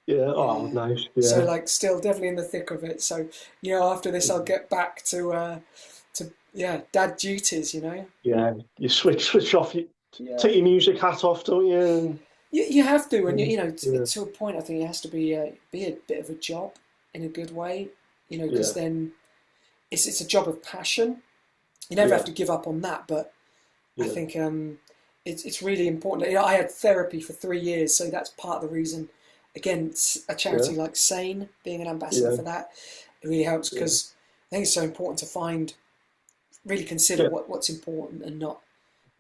[SPEAKER 1] Yeah. Oh,
[SPEAKER 2] yeah.
[SPEAKER 1] nice.
[SPEAKER 2] So
[SPEAKER 1] Yeah.
[SPEAKER 2] like still definitely in the thick of it. So after this I'll get back to yeah, dad duties.
[SPEAKER 1] Yeah. You switch off. You
[SPEAKER 2] Yeah.
[SPEAKER 1] take your music hat off, don't you? And,
[SPEAKER 2] You have to, and
[SPEAKER 1] yeah.
[SPEAKER 2] to a point, I think it has to be a bit of a job in a good way, because
[SPEAKER 1] Yeah.
[SPEAKER 2] then it's a job of passion. You never have
[SPEAKER 1] Yeah.
[SPEAKER 2] to give up on that, but I
[SPEAKER 1] Yeah.
[SPEAKER 2] think it's really important. I had therapy for 3 years, so that's part of the reason. Again, a
[SPEAKER 1] Yeah.
[SPEAKER 2] charity like Sane, being an ambassador
[SPEAKER 1] Yeah.
[SPEAKER 2] for that, it really helps
[SPEAKER 1] Yeah.
[SPEAKER 2] because I think it's so important to really consider
[SPEAKER 1] Yeah.
[SPEAKER 2] what's important and not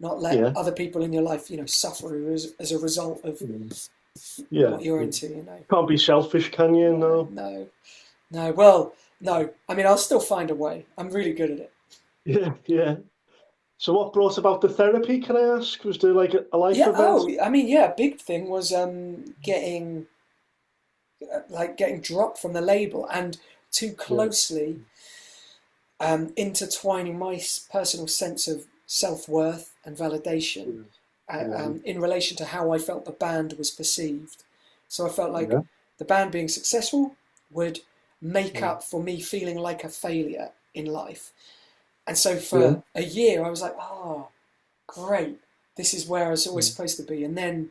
[SPEAKER 2] let
[SPEAKER 1] Yeah.
[SPEAKER 2] other people in your life, suffer as a result of
[SPEAKER 1] Yeah.
[SPEAKER 2] what you're
[SPEAKER 1] Yeah.
[SPEAKER 2] into.
[SPEAKER 1] Can't be selfish, can you?
[SPEAKER 2] No,
[SPEAKER 1] No.
[SPEAKER 2] no, no. Well, no. I mean, I'll still find a way. I'm really good at it.
[SPEAKER 1] Yeah. Yeah. So what brought about the therapy, can I ask? Was there like a life
[SPEAKER 2] Yeah.
[SPEAKER 1] event?
[SPEAKER 2] Oh, I mean, yeah. Big thing was getting dropped from the label, and too
[SPEAKER 1] yeah,
[SPEAKER 2] closely intertwining my personal sense of self-worth and validation
[SPEAKER 1] yeah, yeah,
[SPEAKER 2] in relation to how I felt the band was perceived. So I felt like
[SPEAKER 1] yeah,
[SPEAKER 2] the band being successful would make
[SPEAKER 1] yeah,
[SPEAKER 2] up for me feeling like a failure in life. And so
[SPEAKER 1] yeah,
[SPEAKER 2] for a year, I was like, oh, great. This is where I was always supposed to be. And then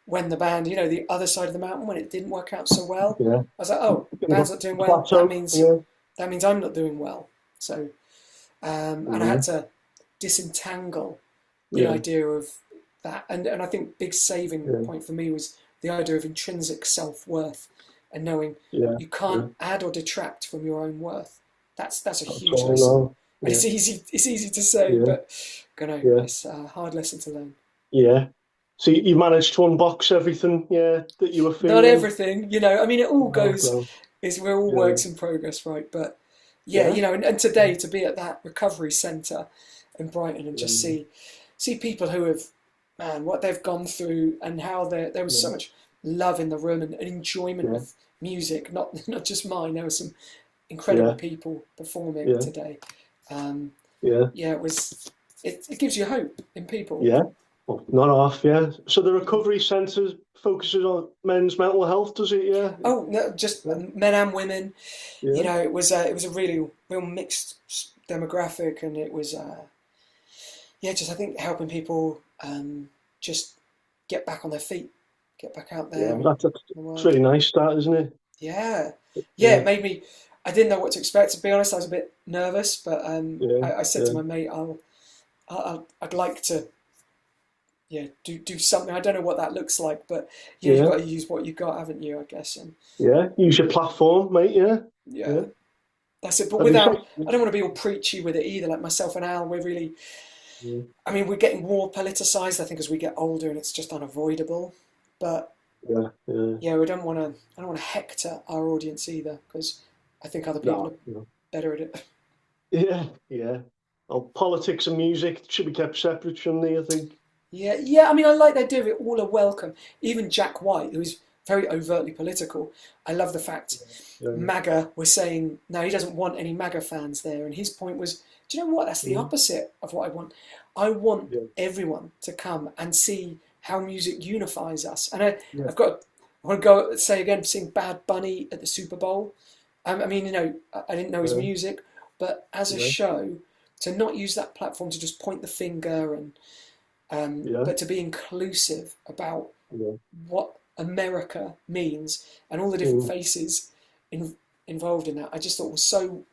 [SPEAKER 2] when the band, the other side of the mountain, when it didn't work out so well,
[SPEAKER 1] yeah.
[SPEAKER 2] I was like, oh, band's not doing well. That
[SPEAKER 1] Plateau.
[SPEAKER 2] means
[SPEAKER 1] Yeah,
[SPEAKER 2] that means I'm not doing well. So, and I had
[SPEAKER 1] mm,
[SPEAKER 2] to disentangle the
[SPEAKER 1] yeah,
[SPEAKER 2] idea of that. And I think big saving
[SPEAKER 1] yeah,
[SPEAKER 2] point for me was the idea of intrinsic self-worth and knowing
[SPEAKER 1] yeah,
[SPEAKER 2] you
[SPEAKER 1] yeah.
[SPEAKER 2] can't add or detract from your own worth. That's a
[SPEAKER 1] That's
[SPEAKER 2] huge
[SPEAKER 1] all I
[SPEAKER 2] lesson.
[SPEAKER 1] know.
[SPEAKER 2] And
[SPEAKER 1] Yeah,
[SPEAKER 2] it's easy to say,
[SPEAKER 1] yeah,
[SPEAKER 2] but
[SPEAKER 1] yeah,
[SPEAKER 2] it's a hard lesson to learn.
[SPEAKER 1] yeah. So you managed to unbox everything, yeah, that you were
[SPEAKER 2] Not
[SPEAKER 1] feeling.
[SPEAKER 2] everything, I mean, it all
[SPEAKER 1] No,
[SPEAKER 2] goes,
[SPEAKER 1] no.
[SPEAKER 2] is we're all
[SPEAKER 1] Yeah,
[SPEAKER 2] works in progress, right? But yeah,
[SPEAKER 1] yeah,
[SPEAKER 2] and today to be at that recovery centre in Brighton and just
[SPEAKER 1] yeah,
[SPEAKER 2] see people who have, man, what they've gone through and how there was so
[SPEAKER 1] yeah,
[SPEAKER 2] much love in the room and enjoyment
[SPEAKER 1] yeah,
[SPEAKER 2] of music, not just mine. There were some incredible
[SPEAKER 1] yeah,
[SPEAKER 2] people performing
[SPEAKER 1] yeah,
[SPEAKER 2] today. Um,
[SPEAKER 1] yeah,
[SPEAKER 2] yeah, it gives you hope in people.
[SPEAKER 1] yeah. Well, not off, yeah. So the recovery centre focuses on men's mental health, does it? Yeah,
[SPEAKER 2] Oh no, just
[SPEAKER 1] yeah,
[SPEAKER 2] men and women.
[SPEAKER 1] yeah,
[SPEAKER 2] It was a really real mixed demographic, and it was just I think helping people just get back on their feet, get back out
[SPEAKER 1] yeah.
[SPEAKER 2] there in
[SPEAKER 1] That's
[SPEAKER 2] the world.
[SPEAKER 1] really nice, that, isn't it?
[SPEAKER 2] Yeah, yeah, it
[SPEAKER 1] Yeah,
[SPEAKER 2] made me. I didn't know what to expect. To be honest, I was a bit nervous, but
[SPEAKER 1] yeah,
[SPEAKER 2] I said to
[SPEAKER 1] yeah,
[SPEAKER 2] my mate, I'd like to, yeah, do something. I don't know what that looks like, but you've
[SPEAKER 1] yeah,
[SPEAKER 2] got to use what you got, haven't you? I guess, and
[SPEAKER 1] yeah. Use your platform, mate. Yeah,
[SPEAKER 2] yeah,
[SPEAKER 1] yeah.
[SPEAKER 2] that's it. But
[SPEAKER 1] Have you
[SPEAKER 2] without,
[SPEAKER 1] said?
[SPEAKER 2] I don't want to be all preachy with it either. Like myself and Al, we're really.
[SPEAKER 1] Yeah,
[SPEAKER 2] I mean, we're getting more politicized, I think, as we get older, and it's just unavoidable. But
[SPEAKER 1] yeah, yeah.
[SPEAKER 2] yeah, we don't want to. I don't want to hector our audience either, because I think other people
[SPEAKER 1] No,
[SPEAKER 2] are
[SPEAKER 1] no.
[SPEAKER 2] better at it.
[SPEAKER 1] Yeah, yeah. Oh, politics and music should be kept separate, shouldn't they? I think.
[SPEAKER 2] Yeah, yeah. I mean, I like the idea of it. All are welcome. Even Jack White, who's very overtly political. I love the fact
[SPEAKER 1] Yeah,
[SPEAKER 2] MAGA was saying no, he doesn't want any MAGA fans there, and his point was, do you know what? That's the
[SPEAKER 1] yeah,
[SPEAKER 2] opposite of what I want. I want
[SPEAKER 1] yeah,
[SPEAKER 2] everyone to come and see how music unifies us. And
[SPEAKER 1] yeah,
[SPEAKER 2] I want to go say again, seeing Bad Bunny at the Super Bowl. I mean, I didn't know his
[SPEAKER 1] yeah,
[SPEAKER 2] music, but as a
[SPEAKER 1] yeah,
[SPEAKER 2] show, to not use that platform to just point the finger and
[SPEAKER 1] yeah,
[SPEAKER 2] but to be inclusive about
[SPEAKER 1] yeah.
[SPEAKER 2] what America means and all the different
[SPEAKER 1] Mm,
[SPEAKER 2] faces in, involved in that, I just thought was so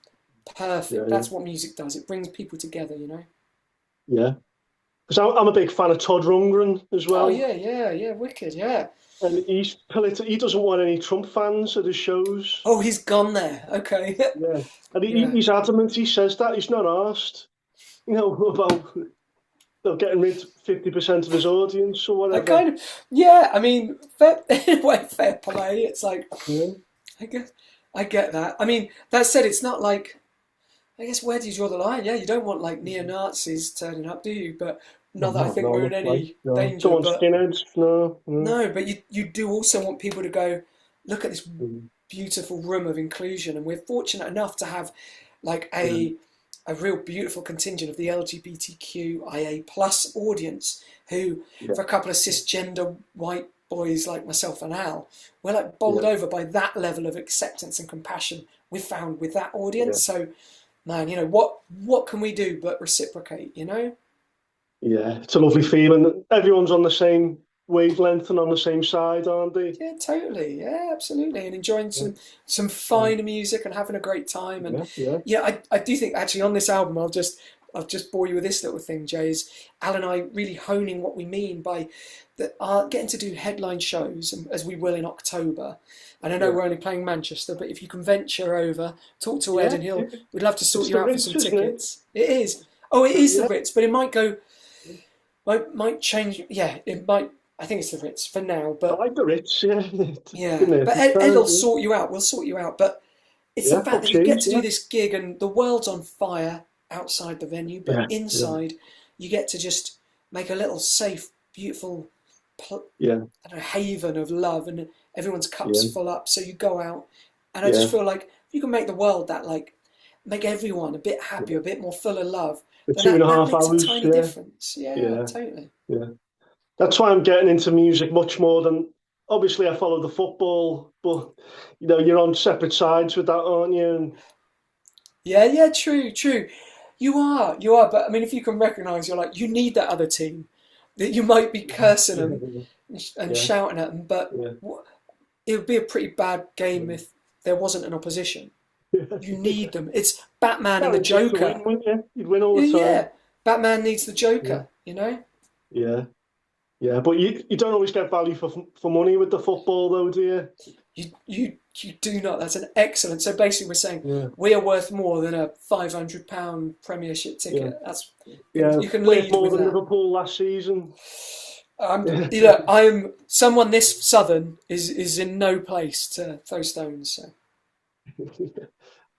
[SPEAKER 1] yeah,
[SPEAKER 2] perfect.
[SPEAKER 1] yeah,
[SPEAKER 2] That's what music does. It brings people together.
[SPEAKER 1] yeah. Because I'm a big fan of Todd Rundgren as
[SPEAKER 2] Oh
[SPEAKER 1] well,
[SPEAKER 2] yeah, yeah, yeah, wicked, yeah.
[SPEAKER 1] and he doesn't want any Trump fans at his shows.
[SPEAKER 2] Oh, he's gone there. Okay.
[SPEAKER 1] Yeah, and
[SPEAKER 2] Yeah.
[SPEAKER 1] he's adamant. He says that he's not asked, about getting rid of 50% of his audience or
[SPEAKER 2] I
[SPEAKER 1] whatever.
[SPEAKER 2] kind of, yeah. I mean, fair, in a way, fair play. It's like
[SPEAKER 1] Yeah,
[SPEAKER 2] I guess I get that. I mean, that said, it's not like I guess where do you draw the line? Yeah, you don't want like neo Nazis turning up, do you? But not that I
[SPEAKER 1] no,
[SPEAKER 2] think
[SPEAKER 1] no,
[SPEAKER 2] we're in
[SPEAKER 1] not like
[SPEAKER 2] any
[SPEAKER 1] no. Don't
[SPEAKER 2] danger.
[SPEAKER 1] want
[SPEAKER 2] But
[SPEAKER 1] skinheads. No, no.
[SPEAKER 2] no, but you do also want people to go look at this
[SPEAKER 1] Mm,
[SPEAKER 2] beautiful room of inclusion, and we're fortunate enough to have like
[SPEAKER 1] yeah,
[SPEAKER 2] a real beautiful contingent of the LGBTQIA plus audience who,
[SPEAKER 1] yeah,
[SPEAKER 2] for a couple of cisgender white boys like myself and Al, we're like bowled
[SPEAKER 1] yeah,
[SPEAKER 2] over by that level of acceptance and compassion we've found with that
[SPEAKER 1] yeah,
[SPEAKER 2] audience. So, man, what can we do but reciprocate?
[SPEAKER 1] yeah. It's a lovely feeling. Everyone's on the same wavelength and on the same side, aren't they?
[SPEAKER 2] Yeah, totally. Yeah, absolutely. And enjoying
[SPEAKER 1] Yeah,
[SPEAKER 2] some
[SPEAKER 1] yeah,
[SPEAKER 2] fine music and having a great time. And
[SPEAKER 1] yeah, yeah,
[SPEAKER 2] yeah, I do think actually on this album, I'll just bore you with this little thing, Jay, is Al and I really honing what we mean by that are getting to do headline shows as we will in October. And I know
[SPEAKER 1] yeah.
[SPEAKER 2] we're only playing Manchester, but if you can venture over, talk to Ed
[SPEAKER 1] Yeah,
[SPEAKER 2] and
[SPEAKER 1] yeah.
[SPEAKER 2] we'd love to sort
[SPEAKER 1] It's
[SPEAKER 2] you
[SPEAKER 1] the
[SPEAKER 2] out for
[SPEAKER 1] Ritz,
[SPEAKER 2] some
[SPEAKER 1] isn't it?
[SPEAKER 2] tickets. It is. Oh, it is the
[SPEAKER 1] Yeah,
[SPEAKER 2] Ritz, but it might change. Yeah, it might. I think it's the Ritz for now,
[SPEAKER 1] I
[SPEAKER 2] but
[SPEAKER 1] like the Ritz. Yeah,
[SPEAKER 2] yeah.
[SPEAKER 1] been there a
[SPEAKER 2] But
[SPEAKER 1] few
[SPEAKER 2] Ed will
[SPEAKER 1] times. Yeah,
[SPEAKER 2] sort you out. We'll sort you out. But it's the
[SPEAKER 1] yeah,
[SPEAKER 2] fact
[SPEAKER 1] I'll
[SPEAKER 2] that you get
[SPEAKER 1] change.
[SPEAKER 2] to do
[SPEAKER 1] Yeah,
[SPEAKER 2] this gig and the world's on fire outside the venue, but
[SPEAKER 1] yeah, yeah,
[SPEAKER 2] inside you get to just make a little safe, beautiful,
[SPEAKER 1] yeah,
[SPEAKER 2] I don't know, haven of love, and everyone's cup's
[SPEAKER 1] yeah,
[SPEAKER 2] full up. So you go out, and I just
[SPEAKER 1] yeah,
[SPEAKER 2] feel like if you can make the world that like make everyone a bit happier, a bit more full of love,
[SPEAKER 1] For
[SPEAKER 2] then
[SPEAKER 1] two and a
[SPEAKER 2] that
[SPEAKER 1] half
[SPEAKER 2] makes a
[SPEAKER 1] hours,
[SPEAKER 2] tiny
[SPEAKER 1] yeah,
[SPEAKER 2] difference. Yeah,
[SPEAKER 1] yeah,
[SPEAKER 2] totally.
[SPEAKER 1] yeah. That's why I'm getting into music much more than obviously I follow the football, but you're on separate sides with that, aren't you? And
[SPEAKER 2] Yeah, yeah, true, true. You are. But I mean, if you can recognise, you're like you need that other team. That you might be cursing them
[SPEAKER 1] yeah,
[SPEAKER 2] and
[SPEAKER 1] yeah,
[SPEAKER 2] shouting at them, but
[SPEAKER 1] yeah.
[SPEAKER 2] it would be a pretty bad game if there wasn't an opposition. You need them. It's Batman and
[SPEAKER 1] Well,
[SPEAKER 2] the
[SPEAKER 1] you'd need to
[SPEAKER 2] Joker.
[SPEAKER 1] win, wouldn't you? You'd win all the time.
[SPEAKER 2] Yeah, Batman needs the
[SPEAKER 1] Yeah,
[SPEAKER 2] Joker. You know.
[SPEAKER 1] yeah, yeah. But you don't always get value for money with the football, though, do you?
[SPEAKER 2] You do not. That's an excellent. So basically, we're saying
[SPEAKER 1] Yeah,
[SPEAKER 2] we are worth more than a £500 Premiership
[SPEAKER 1] yeah,
[SPEAKER 2] ticket. That's
[SPEAKER 1] yeah.
[SPEAKER 2] you can
[SPEAKER 1] Worth
[SPEAKER 2] lead
[SPEAKER 1] more
[SPEAKER 2] with
[SPEAKER 1] than
[SPEAKER 2] that.
[SPEAKER 1] Liverpool last season. Yeah.
[SPEAKER 2] I'm someone this southern is in no place to throw stones. So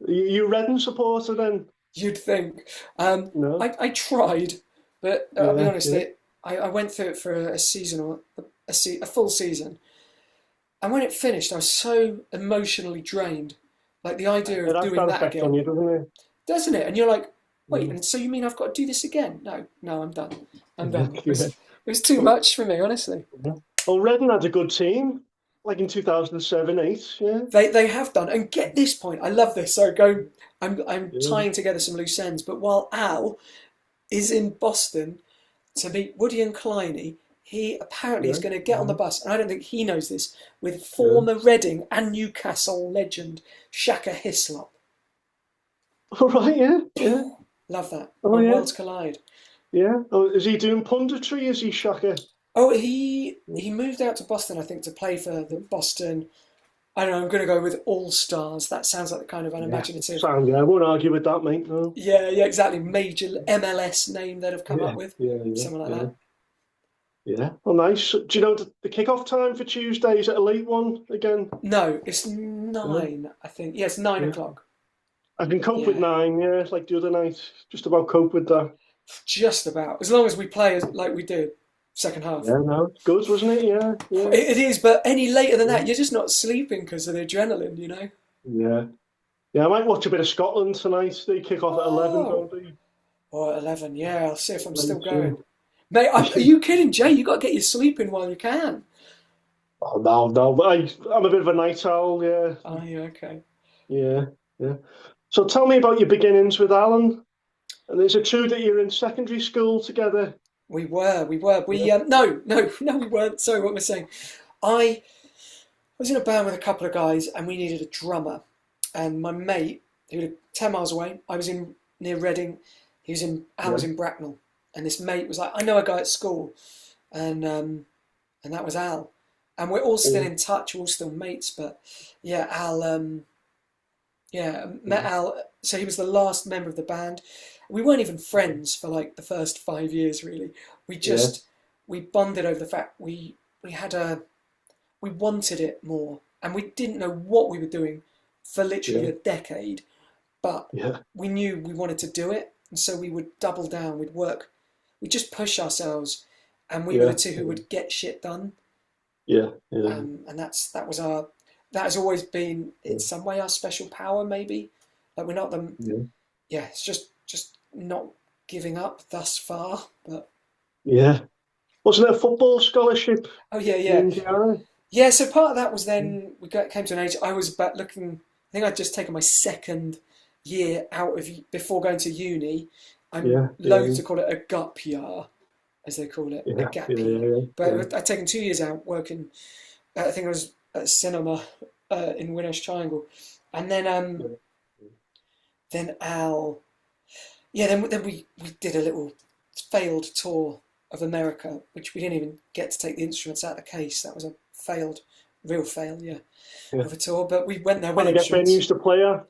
[SPEAKER 1] You Reading supporter then?
[SPEAKER 2] you'd think.
[SPEAKER 1] No.
[SPEAKER 2] I tried, but I'll be
[SPEAKER 1] Yeah,
[SPEAKER 2] honest.
[SPEAKER 1] yeah,
[SPEAKER 2] I went through it for a season or a full season, and when it finished, I was so emotionally drained. Like the idea
[SPEAKER 1] it
[SPEAKER 2] of
[SPEAKER 1] has
[SPEAKER 2] doing
[SPEAKER 1] that
[SPEAKER 2] that
[SPEAKER 1] effect on
[SPEAKER 2] again,
[SPEAKER 1] you, doesn't it?
[SPEAKER 2] doesn't it? And you're like, wait,
[SPEAKER 1] Mm.
[SPEAKER 2] and so you mean I've got to do this again? No, no, I'm done. I'm
[SPEAKER 1] Yeah,
[SPEAKER 2] done.
[SPEAKER 1] yeah.
[SPEAKER 2] It was too much for me, honestly.
[SPEAKER 1] Well, Reading had a good team, like in 2007, 8. Yeah,
[SPEAKER 2] They have done. And get this point, I love this. So go. I'm
[SPEAKER 1] yeah,
[SPEAKER 2] tying together some loose ends. But while Al is in Boston to meet Woody and Kleiny, he apparently is
[SPEAKER 1] yeah,
[SPEAKER 2] going to get on the bus, and I don't think he knows this, with
[SPEAKER 1] yeah.
[SPEAKER 2] former Reading and Newcastle legend Shaka Hislop.
[SPEAKER 1] All right, yeah, yeah.
[SPEAKER 2] Love that.
[SPEAKER 1] Oh,
[SPEAKER 2] When
[SPEAKER 1] yeah,
[SPEAKER 2] worlds collide.
[SPEAKER 1] yeah. Oh, is he doing punditry? Is he Shaka?
[SPEAKER 2] Oh, he moved out to Boston, I think, to play for the Boston. I don't know. I'm going to go with All Stars. That sounds like the kind of
[SPEAKER 1] Yeah,
[SPEAKER 2] unimaginative.
[SPEAKER 1] sound. Yeah, I won't argue with that, mate. No.
[SPEAKER 2] Yeah, yeah, exactly. Major MLS name they'd have come up
[SPEAKER 1] Yeah,
[SPEAKER 2] with,
[SPEAKER 1] yeah, yeah,
[SPEAKER 2] something like
[SPEAKER 1] yeah,
[SPEAKER 2] that.
[SPEAKER 1] yeah. Well, nice. Do you know the kick-off time for Tuesday? Is it a late one again?
[SPEAKER 2] No, it's
[SPEAKER 1] Yeah,
[SPEAKER 2] 9, I think. Yeah, it's nine
[SPEAKER 1] yeah.
[SPEAKER 2] o'clock.
[SPEAKER 1] I can cope with
[SPEAKER 2] Yeah,
[SPEAKER 1] 9. Yeah, like the other night. Just about cope with that.
[SPEAKER 2] just about. As long as we play like we did, second half.
[SPEAKER 1] Yeah, no, it's good, wasn't it? Yeah, yeah,
[SPEAKER 2] It is, but any later than
[SPEAKER 1] yeah,
[SPEAKER 2] that, you're just not sleeping because of the adrenaline, you know?
[SPEAKER 1] yeah. Yeah, I might watch a bit of Scotland tonight. They kick off at 11,
[SPEAKER 2] Oh,
[SPEAKER 1] don't they?
[SPEAKER 2] or 11, yeah, I'll see if I'm still
[SPEAKER 1] Late, yeah.
[SPEAKER 2] going. Mate, are you kidding, Jay? You got to get your sleep in while you can.
[SPEAKER 1] Oh, no, no. But I'm a bit of a night owl, yeah.
[SPEAKER 2] Oh, yeah, okay.
[SPEAKER 1] Yeah, yeah. So tell me about your beginnings with Alan. And is it true that you're in secondary school together?
[SPEAKER 2] We were.
[SPEAKER 1] Yeah,
[SPEAKER 2] No, we weren't. Sorry, what am I saying? I was in a band with a couple of guys, and we needed a drummer. And my mate, who lived 10 miles away, I was in near Reading. I
[SPEAKER 1] yeah,
[SPEAKER 2] was in Bracknell, and this mate was like, I know a guy at school, and that was Al. And we're all still
[SPEAKER 1] yeah,
[SPEAKER 2] in touch, we're all still mates. But yeah, Al, yeah, met
[SPEAKER 1] yeah,
[SPEAKER 2] Al. So he was the last member of the band. We weren't even friends for like the first 5 years, really. We
[SPEAKER 1] yeah,
[SPEAKER 2] just we bonded over the fact we had a we wanted it more, and we didn't know what we were doing for literally
[SPEAKER 1] yeah,
[SPEAKER 2] a decade, but
[SPEAKER 1] yeah,
[SPEAKER 2] we knew we wanted to do it, and so we would double down. We'd work. We'd just push ourselves, and we were the
[SPEAKER 1] yeah,
[SPEAKER 2] two who would get shit done.
[SPEAKER 1] yeah, yeah,
[SPEAKER 2] And that has always been in
[SPEAKER 1] yeah,
[SPEAKER 2] some way our special power. Maybe like we're not the
[SPEAKER 1] yeah.
[SPEAKER 2] yeah. It's just not giving up thus far, but.
[SPEAKER 1] Yeah. Wasn't it a football scholarship
[SPEAKER 2] Oh yeah,
[SPEAKER 1] in
[SPEAKER 2] yeah,
[SPEAKER 1] Indiana?
[SPEAKER 2] yeah. So part of that was then came to an age. I was about looking. I think I'd just taken my second year out of before going to uni. I'm
[SPEAKER 1] Yeah,
[SPEAKER 2] loath
[SPEAKER 1] yeah,
[SPEAKER 2] to call it a gap year, as they call it, a
[SPEAKER 1] yeah,
[SPEAKER 2] gap
[SPEAKER 1] yeah,
[SPEAKER 2] year.
[SPEAKER 1] yeah, yeah,
[SPEAKER 2] But I'd taken 2 years out working. I think I was at a cinema in Winner's Triangle, and
[SPEAKER 1] yeah,
[SPEAKER 2] then Al. Yeah, then we did a little failed tour of America, which we didn't even get to take the instruments out of the case. That was a real failure
[SPEAKER 1] yeah.
[SPEAKER 2] of a tour. But we went there with
[SPEAKER 1] Trying to get
[SPEAKER 2] instruments.
[SPEAKER 1] venues to play at.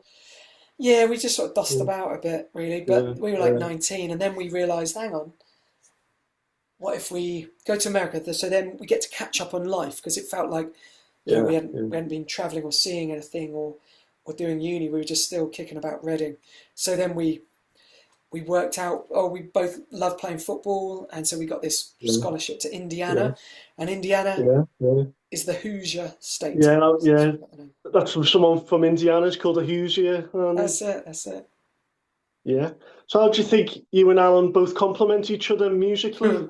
[SPEAKER 2] Yeah, we just sort of dust
[SPEAKER 1] Yeah,
[SPEAKER 2] about a bit, really.
[SPEAKER 1] yeah,
[SPEAKER 2] But we were like
[SPEAKER 1] yeah,
[SPEAKER 2] 19, and then we realised, hang on, what if we go to America? So then we get to catch up on life because it felt like,
[SPEAKER 1] yeah, yeah,
[SPEAKER 2] we hadn't been travelling or seeing anything or doing uni. We were just still kicking about Reading. So then we worked out, oh, we both love playing football, and so we got this
[SPEAKER 1] yeah,
[SPEAKER 2] scholarship to
[SPEAKER 1] yeah,
[SPEAKER 2] Indiana, and Indiana
[SPEAKER 1] yeah, yeah.
[SPEAKER 2] is the Hoosier state.
[SPEAKER 1] Yeah,
[SPEAKER 2] So
[SPEAKER 1] yeah.
[SPEAKER 2] I don't know.
[SPEAKER 1] That's from someone from Indiana. It's called a Hoosier, aren't they?
[SPEAKER 2] That's it. That's it.
[SPEAKER 1] Yeah. So how do you think you and Alan both complement each other musically?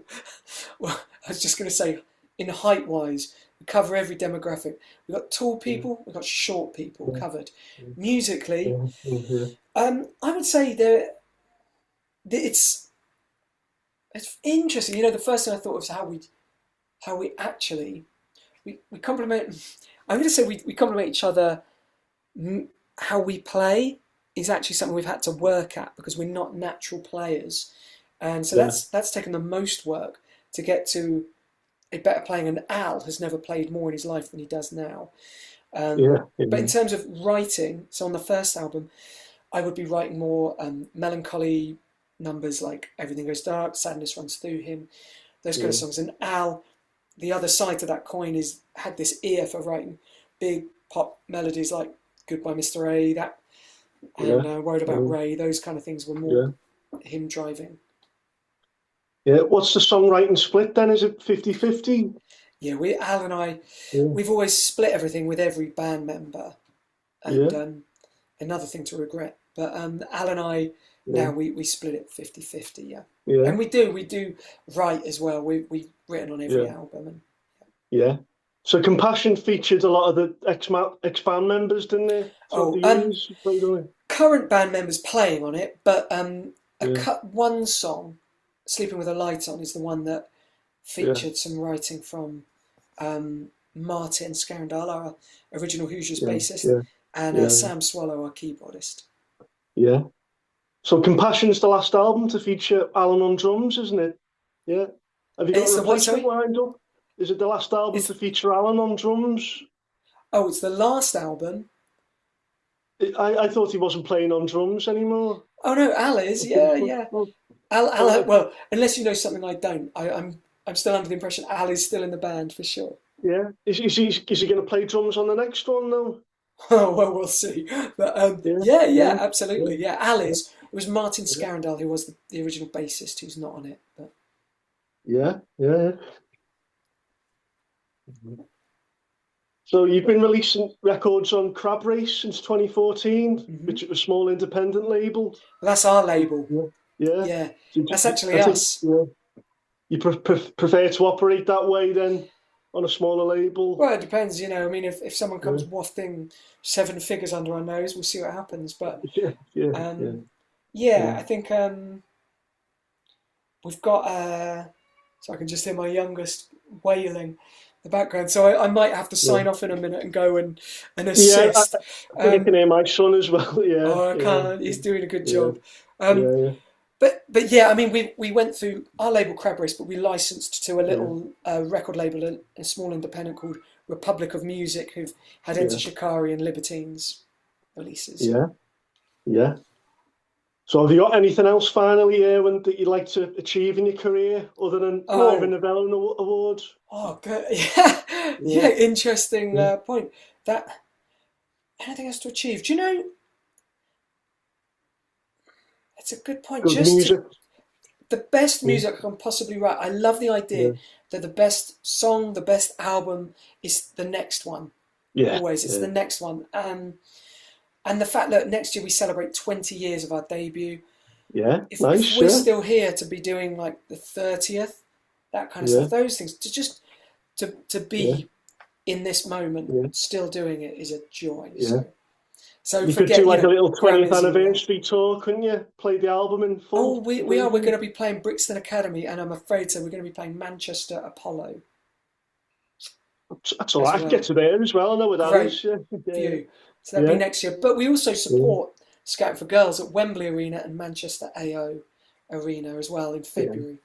[SPEAKER 2] Well, I was just going to say, in height wise, we cover every demographic. We've got tall
[SPEAKER 1] Yeah,
[SPEAKER 2] people, we've got short people
[SPEAKER 1] yeah,
[SPEAKER 2] covered. Musically,
[SPEAKER 1] yeah, yeah,
[SPEAKER 2] I would say it's it's interesting. You know, the first thing I thought was how we actually we complement. I'm going to say we complement each other. How we play is actually something we've had to work at because we're not natural players, and so
[SPEAKER 1] yeah,
[SPEAKER 2] that's taken the most work to get to a better playing. And Al has never played more in his life than he does now.
[SPEAKER 1] yeah,
[SPEAKER 2] But in
[SPEAKER 1] yeah,
[SPEAKER 2] terms of writing, so on the first album, I would be writing more melancholy numbers like Everything Goes Dark, Sadness Runs Through Him, those kind of
[SPEAKER 1] yeah,
[SPEAKER 2] songs. And Al, the other side to that coin, is had this ear for writing big pop melodies like Goodbye Mr. A, that, and
[SPEAKER 1] yeah,
[SPEAKER 2] Worried About
[SPEAKER 1] yeah,
[SPEAKER 2] Ray. Those kind of things were more
[SPEAKER 1] yeah.
[SPEAKER 2] him driving.
[SPEAKER 1] Yeah. What's the songwriting split then? Is it 50-50?
[SPEAKER 2] Yeah, we Al and I,
[SPEAKER 1] Yeah,
[SPEAKER 2] we've always split everything with every band member, and
[SPEAKER 1] yeah,
[SPEAKER 2] another thing to regret. But Al and I
[SPEAKER 1] yeah,
[SPEAKER 2] now we split it 50-50, yeah.
[SPEAKER 1] yeah,
[SPEAKER 2] And we do write as well. We've written on every
[SPEAKER 1] yeah,
[SPEAKER 2] album, and
[SPEAKER 1] yeah. So Compassion featured a lot of the ex-band members, didn't they? Throughout
[SPEAKER 2] oh,
[SPEAKER 1] the years, played on it.
[SPEAKER 2] current band members playing on it, but a
[SPEAKER 1] Yeah,
[SPEAKER 2] cut one song, "Sleeping with a Light On," is the one that
[SPEAKER 1] yeah,
[SPEAKER 2] featured some writing from Martin Scarandal, our original Hoosiers
[SPEAKER 1] yeah,
[SPEAKER 2] bassist,
[SPEAKER 1] yeah,
[SPEAKER 2] and
[SPEAKER 1] yeah,
[SPEAKER 2] Sam Swallow, our keyboardist.
[SPEAKER 1] yeah. So Compassion's the last album to feature Alan on drums, isn't it? Yeah. Have you got a
[SPEAKER 2] It's the what?
[SPEAKER 1] replacement
[SPEAKER 2] Sorry,
[SPEAKER 1] lined up? Is it the last album
[SPEAKER 2] it's
[SPEAKER 1] to feature Alan on drums?
[SPEAKER 2] it's the last album.
[SPEAKER 1] I thought he wasn't playing on drums anymore.
[SPEAKER 2] Oh no, Al is. Yeah, yeah.
[SPEAKER 1] Oh,
[SPEAKER 2] Al. Well, unless you know something I don't, I'm still under the impression Al is still in the band for sure.
[SPEAKER 1] yeah. Is he going to play drums on the next one though?
[SPEAKER 2] Oh well, we'll see. But
[SPEAKER 1] Yeah,
[SPEAKER 2] yeah, yeah,
[SPEAKER 1] yeah, yeah,
[SPEAKER 2] absolutely. Yeah, Al
[SPEAKER 1] yeah,
[SPEAKER 2] is. It was Martin
[SPEAKER 1] yeah,
[SPEAKER 2] Scarandal who was the original bassist who's not on it. But
[SPEAKER 1] yeah, yeah. So you've been releasing records on Crab Race since 2014, which
[SPEAKER 2] hmm
[SPEAKER 1] is a small independent label.
[SPEAKER 2] that's our label.
[SPEAKER 1] Yeah, yeah.
[SPEAKER 2] Yeah,
[SPEAKER 1] So
[SPEAKER 2] that's actually
[SPEAKER 1] I think
[SPEAKER 2] us.
[SPEAKER 1] yeah, you prefer to operate that way then on a smaller label.
[SPEAKER 2] Well, it depends, you know. I mean, if someone
[SPEAKER 1] Yeah,
[SPEAKER 2] comes wafting seven figures under our nose, we'll see what happens. But
[SPEAKER 1] yeah, yeah, yeah,
[SPEAKER 2] um, yeah,
[SPEAKER 1] yeah,
[SPEAKER 2] I think we've got. So I can just hear my youngest wailing in the background. So I might have to
[SPEAKER 1] yeah.
[SPEAKER 2] sign off in a minute and go and
[SPEAKER 1] Yeah,
[SPEAKER 2] assist.
[SPEAKER 1] I think I can
[SPEAKER 2] Um,
[SPEAKER 1] hear my son as well. Yeah,
[SPEAKER 2] oh, I
[SPEAKER 1] yeah,
[SPEAKER 2] can't. He's doing a good
[SPEAKER 1] yeah,
[SPEAKER 2] job. Um,
[SPEAKER 1] yeah,
[SPEAKER 2] but yeah, I mean, we went through our label Crab Race, but we licensed to a
[SPEAKER 1] yeah,
[SPEAKER 2] little record label, a small independent called Republic of Music, who've had Enter
[SPEAKER 1] yeah,
[SPEAKER 2] Shikari and Libertines releases.
[SPEAKER 1] yeah, yeah. So have you got anything else finally, Irwin, that you'd like to achieve in your career other than an Ivor
[SPEAKER 2] Oh,
[SPEAKER 1] Novello Award?
[SPEAKER 2] oh, good. Yeah,
[SPEAKER 1] Yeah,
[SPEAKER 2] yeah. Interesting
[SPEAKER 1] yeah.
[SPEAKER 2] point. That anything else to achieve? Do you know? It's a good point.
[SPEAKER 1] Good
[SPEAKER 2] Just to
[SPEAKER 1] music.
[SPEAKER 2] the best
[SPEAKER 1] Yeah,
[SPEAKER 2] music I can possibly write. I love the idea
[SPEAKER 1] yeah,
[SPEAKER 2] that the best song, the best album is the next one.
[SPEAKER 1] yeah,
[SPEAKER 2] Always, it's
[SPEAKER 1] yeah.
[SPEAKER 2] the next one. And the fact that next year we celebrate 20 years of our debut.
[SPEAKER 1] Yeah,
[SPEAKER 2] If
[SPEAKER 1] nice.
[SPEAKER 2] we're
[SPEAKER 1] Yeah,
[SPEAKER 2] still here to be doing like the 30th, that kind of stuff,
[SPEAKER 1] yeah,
[SPEAKER 2] those things, to just to
[SPEAKER 1] yeah,
[SPEAKER 2] be in this moment
[SPEAKER 1] yeah,
[SPEAKER 2] still doing it is a joy.
[SPEAKER 1] yeah.
[SPEAKER 2] So
[SPEAKER 1] You could do
[SPEAKER 2] forget,
[SPEAKER 1] like a little 20th
[SPEAKER 2] Grammys and all that.
[SPEAKER 1] anniversary tour, couldn't you? Play the album in
[SPEAKER 2] Oh,
[SPEAKER 1] full
[SPEAKER 2] we are. We're going
[SPEAKER 1] version.
[SPEAKER 2] to be playing Brixton Academy, and I'm afraid so. We're going to be playing Manchester Apollo
[SPEAKER 1] That's all
[SPEAKER 2] as
[SPEAKER 1] right. I can get
[SPEAKER 2] well.
[SPEAKER 1] to there as well. I know where that
[SPEAKER 2] Great
[SPEAKER 1] is. Yeah, yeah,
[SPEAKER 2] view. So that'll be
[SPEAKER 1] yeah,
[SPEAKER 2] next year. But we also
[SPEAKER 1] yeah,
[SPEAKER 2] support Scouting for Girls at Wembley Arena and Manchester AO Arena as well in
[SPEAKER 1] yeah.
[SPEAKER 2] February.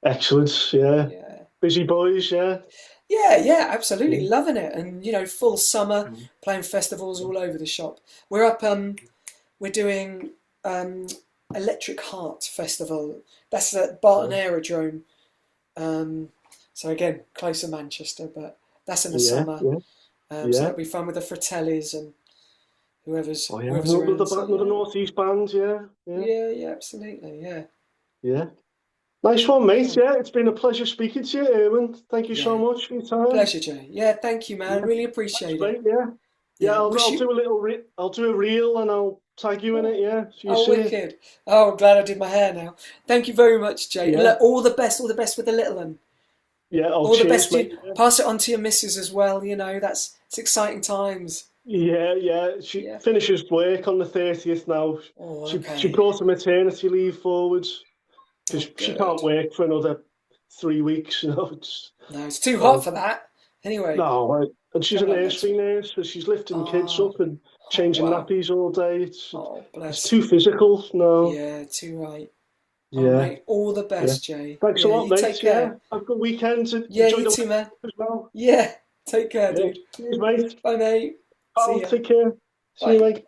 [SPEAKER 1] Excellent. Yeah,
[SPEAKER 2] Yeah.
[SPEAKER 1] busy boys. Yeah,
[SPEAKER 2] Yeah, yeah, absolutely
[SPEAKER 1] yeah,
[SPEAKER 2] loving it, and full summer
[SPEAKER 1] mm,
[SPEAKER 2] playing festivals all over the shop. We're up, we're doing Electric Heart Festival. That's at Barton Aerodrome. Um, so again, close to Manchester, but that's in the
[SPEAKER 1] yeah,
[SPEAKER 2] summer.
[SPEAKER 1] yeah,
[SPEAKER 2] So
[SPEAKER 1] yeah.
[SPEAKER 2] that'll be fun with the Fratellis and
[SPEAKER 1] Oh yeah,
[SPEAKER 2] whoever's around. So
[SPEAKER 1] another
[SPEAKER 2] yeah,
[SPEAKER 1] northeast band. Yeah, yeah,
[SPEAKER 2] yeah, yeah, absolutely, yeah,
[SPEAKER 1] yeah. Nice one, mate.
[SPEAKER 2] fun.
[SPEAKER 1] Yeah, it's been a pleasure speaking to you, Erwin. Thank you so
[SPEAKER 2] Yeah,
[SPEAKER 1] much for your time.
[SPEAKER 2] pleasure, Jay. Yeah, thank you, man.
[SPEAKER 1] Yeah,
[SPEAKER 2] Really
[SPEAKER 1] that's
[SPEAKER 2] appreciate it.
[SPEAKER 1] great. Yeah. Yeah,
[SPEAKER 2] Yeah.
[SPEAKER 1] I'll
[SPEAKER 2] Wish you.
[SPEAKER 1] do a I'll do a reel and I'll tag you in
[SPEAKER 2] Oh,
[SPEAKER 1] it. Yeah, so you
[SPEAKER 2] oh,
[SPEAKER 1] see it.
[SPEAKER 2] wicked. Oh, I'm glad I did my hair now. Thank you very much, Jay. And
[SPEAKER 1] Yeah,
[SPEAKER 2] look, all the best with the little one.
[SPEAKER 1] yeah. Oh,
[SPEAKER 2] All the
[SPEAKER 1] cheers,
[SPEAKER 2] best.
[SPEAKER 1] mate.
[SPEAKER 2] You
[SPEAKER 1] Yeah,
[SPEAKER 2] pass it on to your missus as well. You know, that's it's exciting times.
[SPEAKER 1] yeah, yeah. She
[SPEAKER 2] Yeah.
[SPEAKER 1] finishes work on the 30th now.
[SPEAKER 2] Oh,
[SPEAKER 1] She
[SPEAKER 2] okay.
[SPEAKER 1] brought a maternity leave forwards because
[SPEAKER 2] Oh,
[SPEAKER 1] she can't
[SPEAKER 2] good.
[SPEAKER 1] work for another 3 weeks.
[SPEAKER 2] No, it's too hot
[SPEAKER 1] So
[SPEAKER 2] for that. Anyway,
[SPEAKER 1] no, right. And she's a
[SPEAKER 2] don't let that.
[SPEAKER 1] nursery nurse, so she's lifting kids
[SPEAKER 2] Oh,
[SPEAKER 1] up and
[SPEAKER 2] oh,
[SPEAKER 1] changing
[SPEAKER 2] wow.
[SPEAKER 1] nappies all day.
[SPEAKER 2] Oh,
[SPEAKER 1] It's
[SPEAKER 2] bless.
[SPEAKER 1] too physical. No,
[SPEAKER 2] Yeah, too right. Oh,
[SPEAKER 1] yeah,
[SPEAKER 2] mate, all the
[SPEAKER 1] yeah.
[SPEAKER 2] best, Jay.
[SPEAKER 1] Thanks a
[SPEAKER 2] Yeah,
[SPEAKER 1] lot,
[SPEAKER 2] you take
[SPEAKER 1] mate. Yeah,
[SPEAKER 2] care.
[SPEAKER 1] have a good weekend.
[SPEAKER 2] Yeah,
[SPEAKER 1] Enjoy
[SPEAKER 2] you
[SPEAKER 1] the
[SPEAKER 2] too,
[SPEAKER 1] weather
[SPEAKER 2] man.
[SPEAKER 1] as well.
[SPEAKER 2] Yeah, take care,
[SPEAKER 1] Yeah.
[SPEAKER 2] dude.
[SPEAKER 1] Cheers, mate.
[SPEAKER 2] Bye, mate. See
[SPEAKER 1] I'll
[SPEAKER 2] ya.
[SPEAKER 1] take care. See you,
[SPEAKER 2] Bye.
[SPEAKER 1] mate.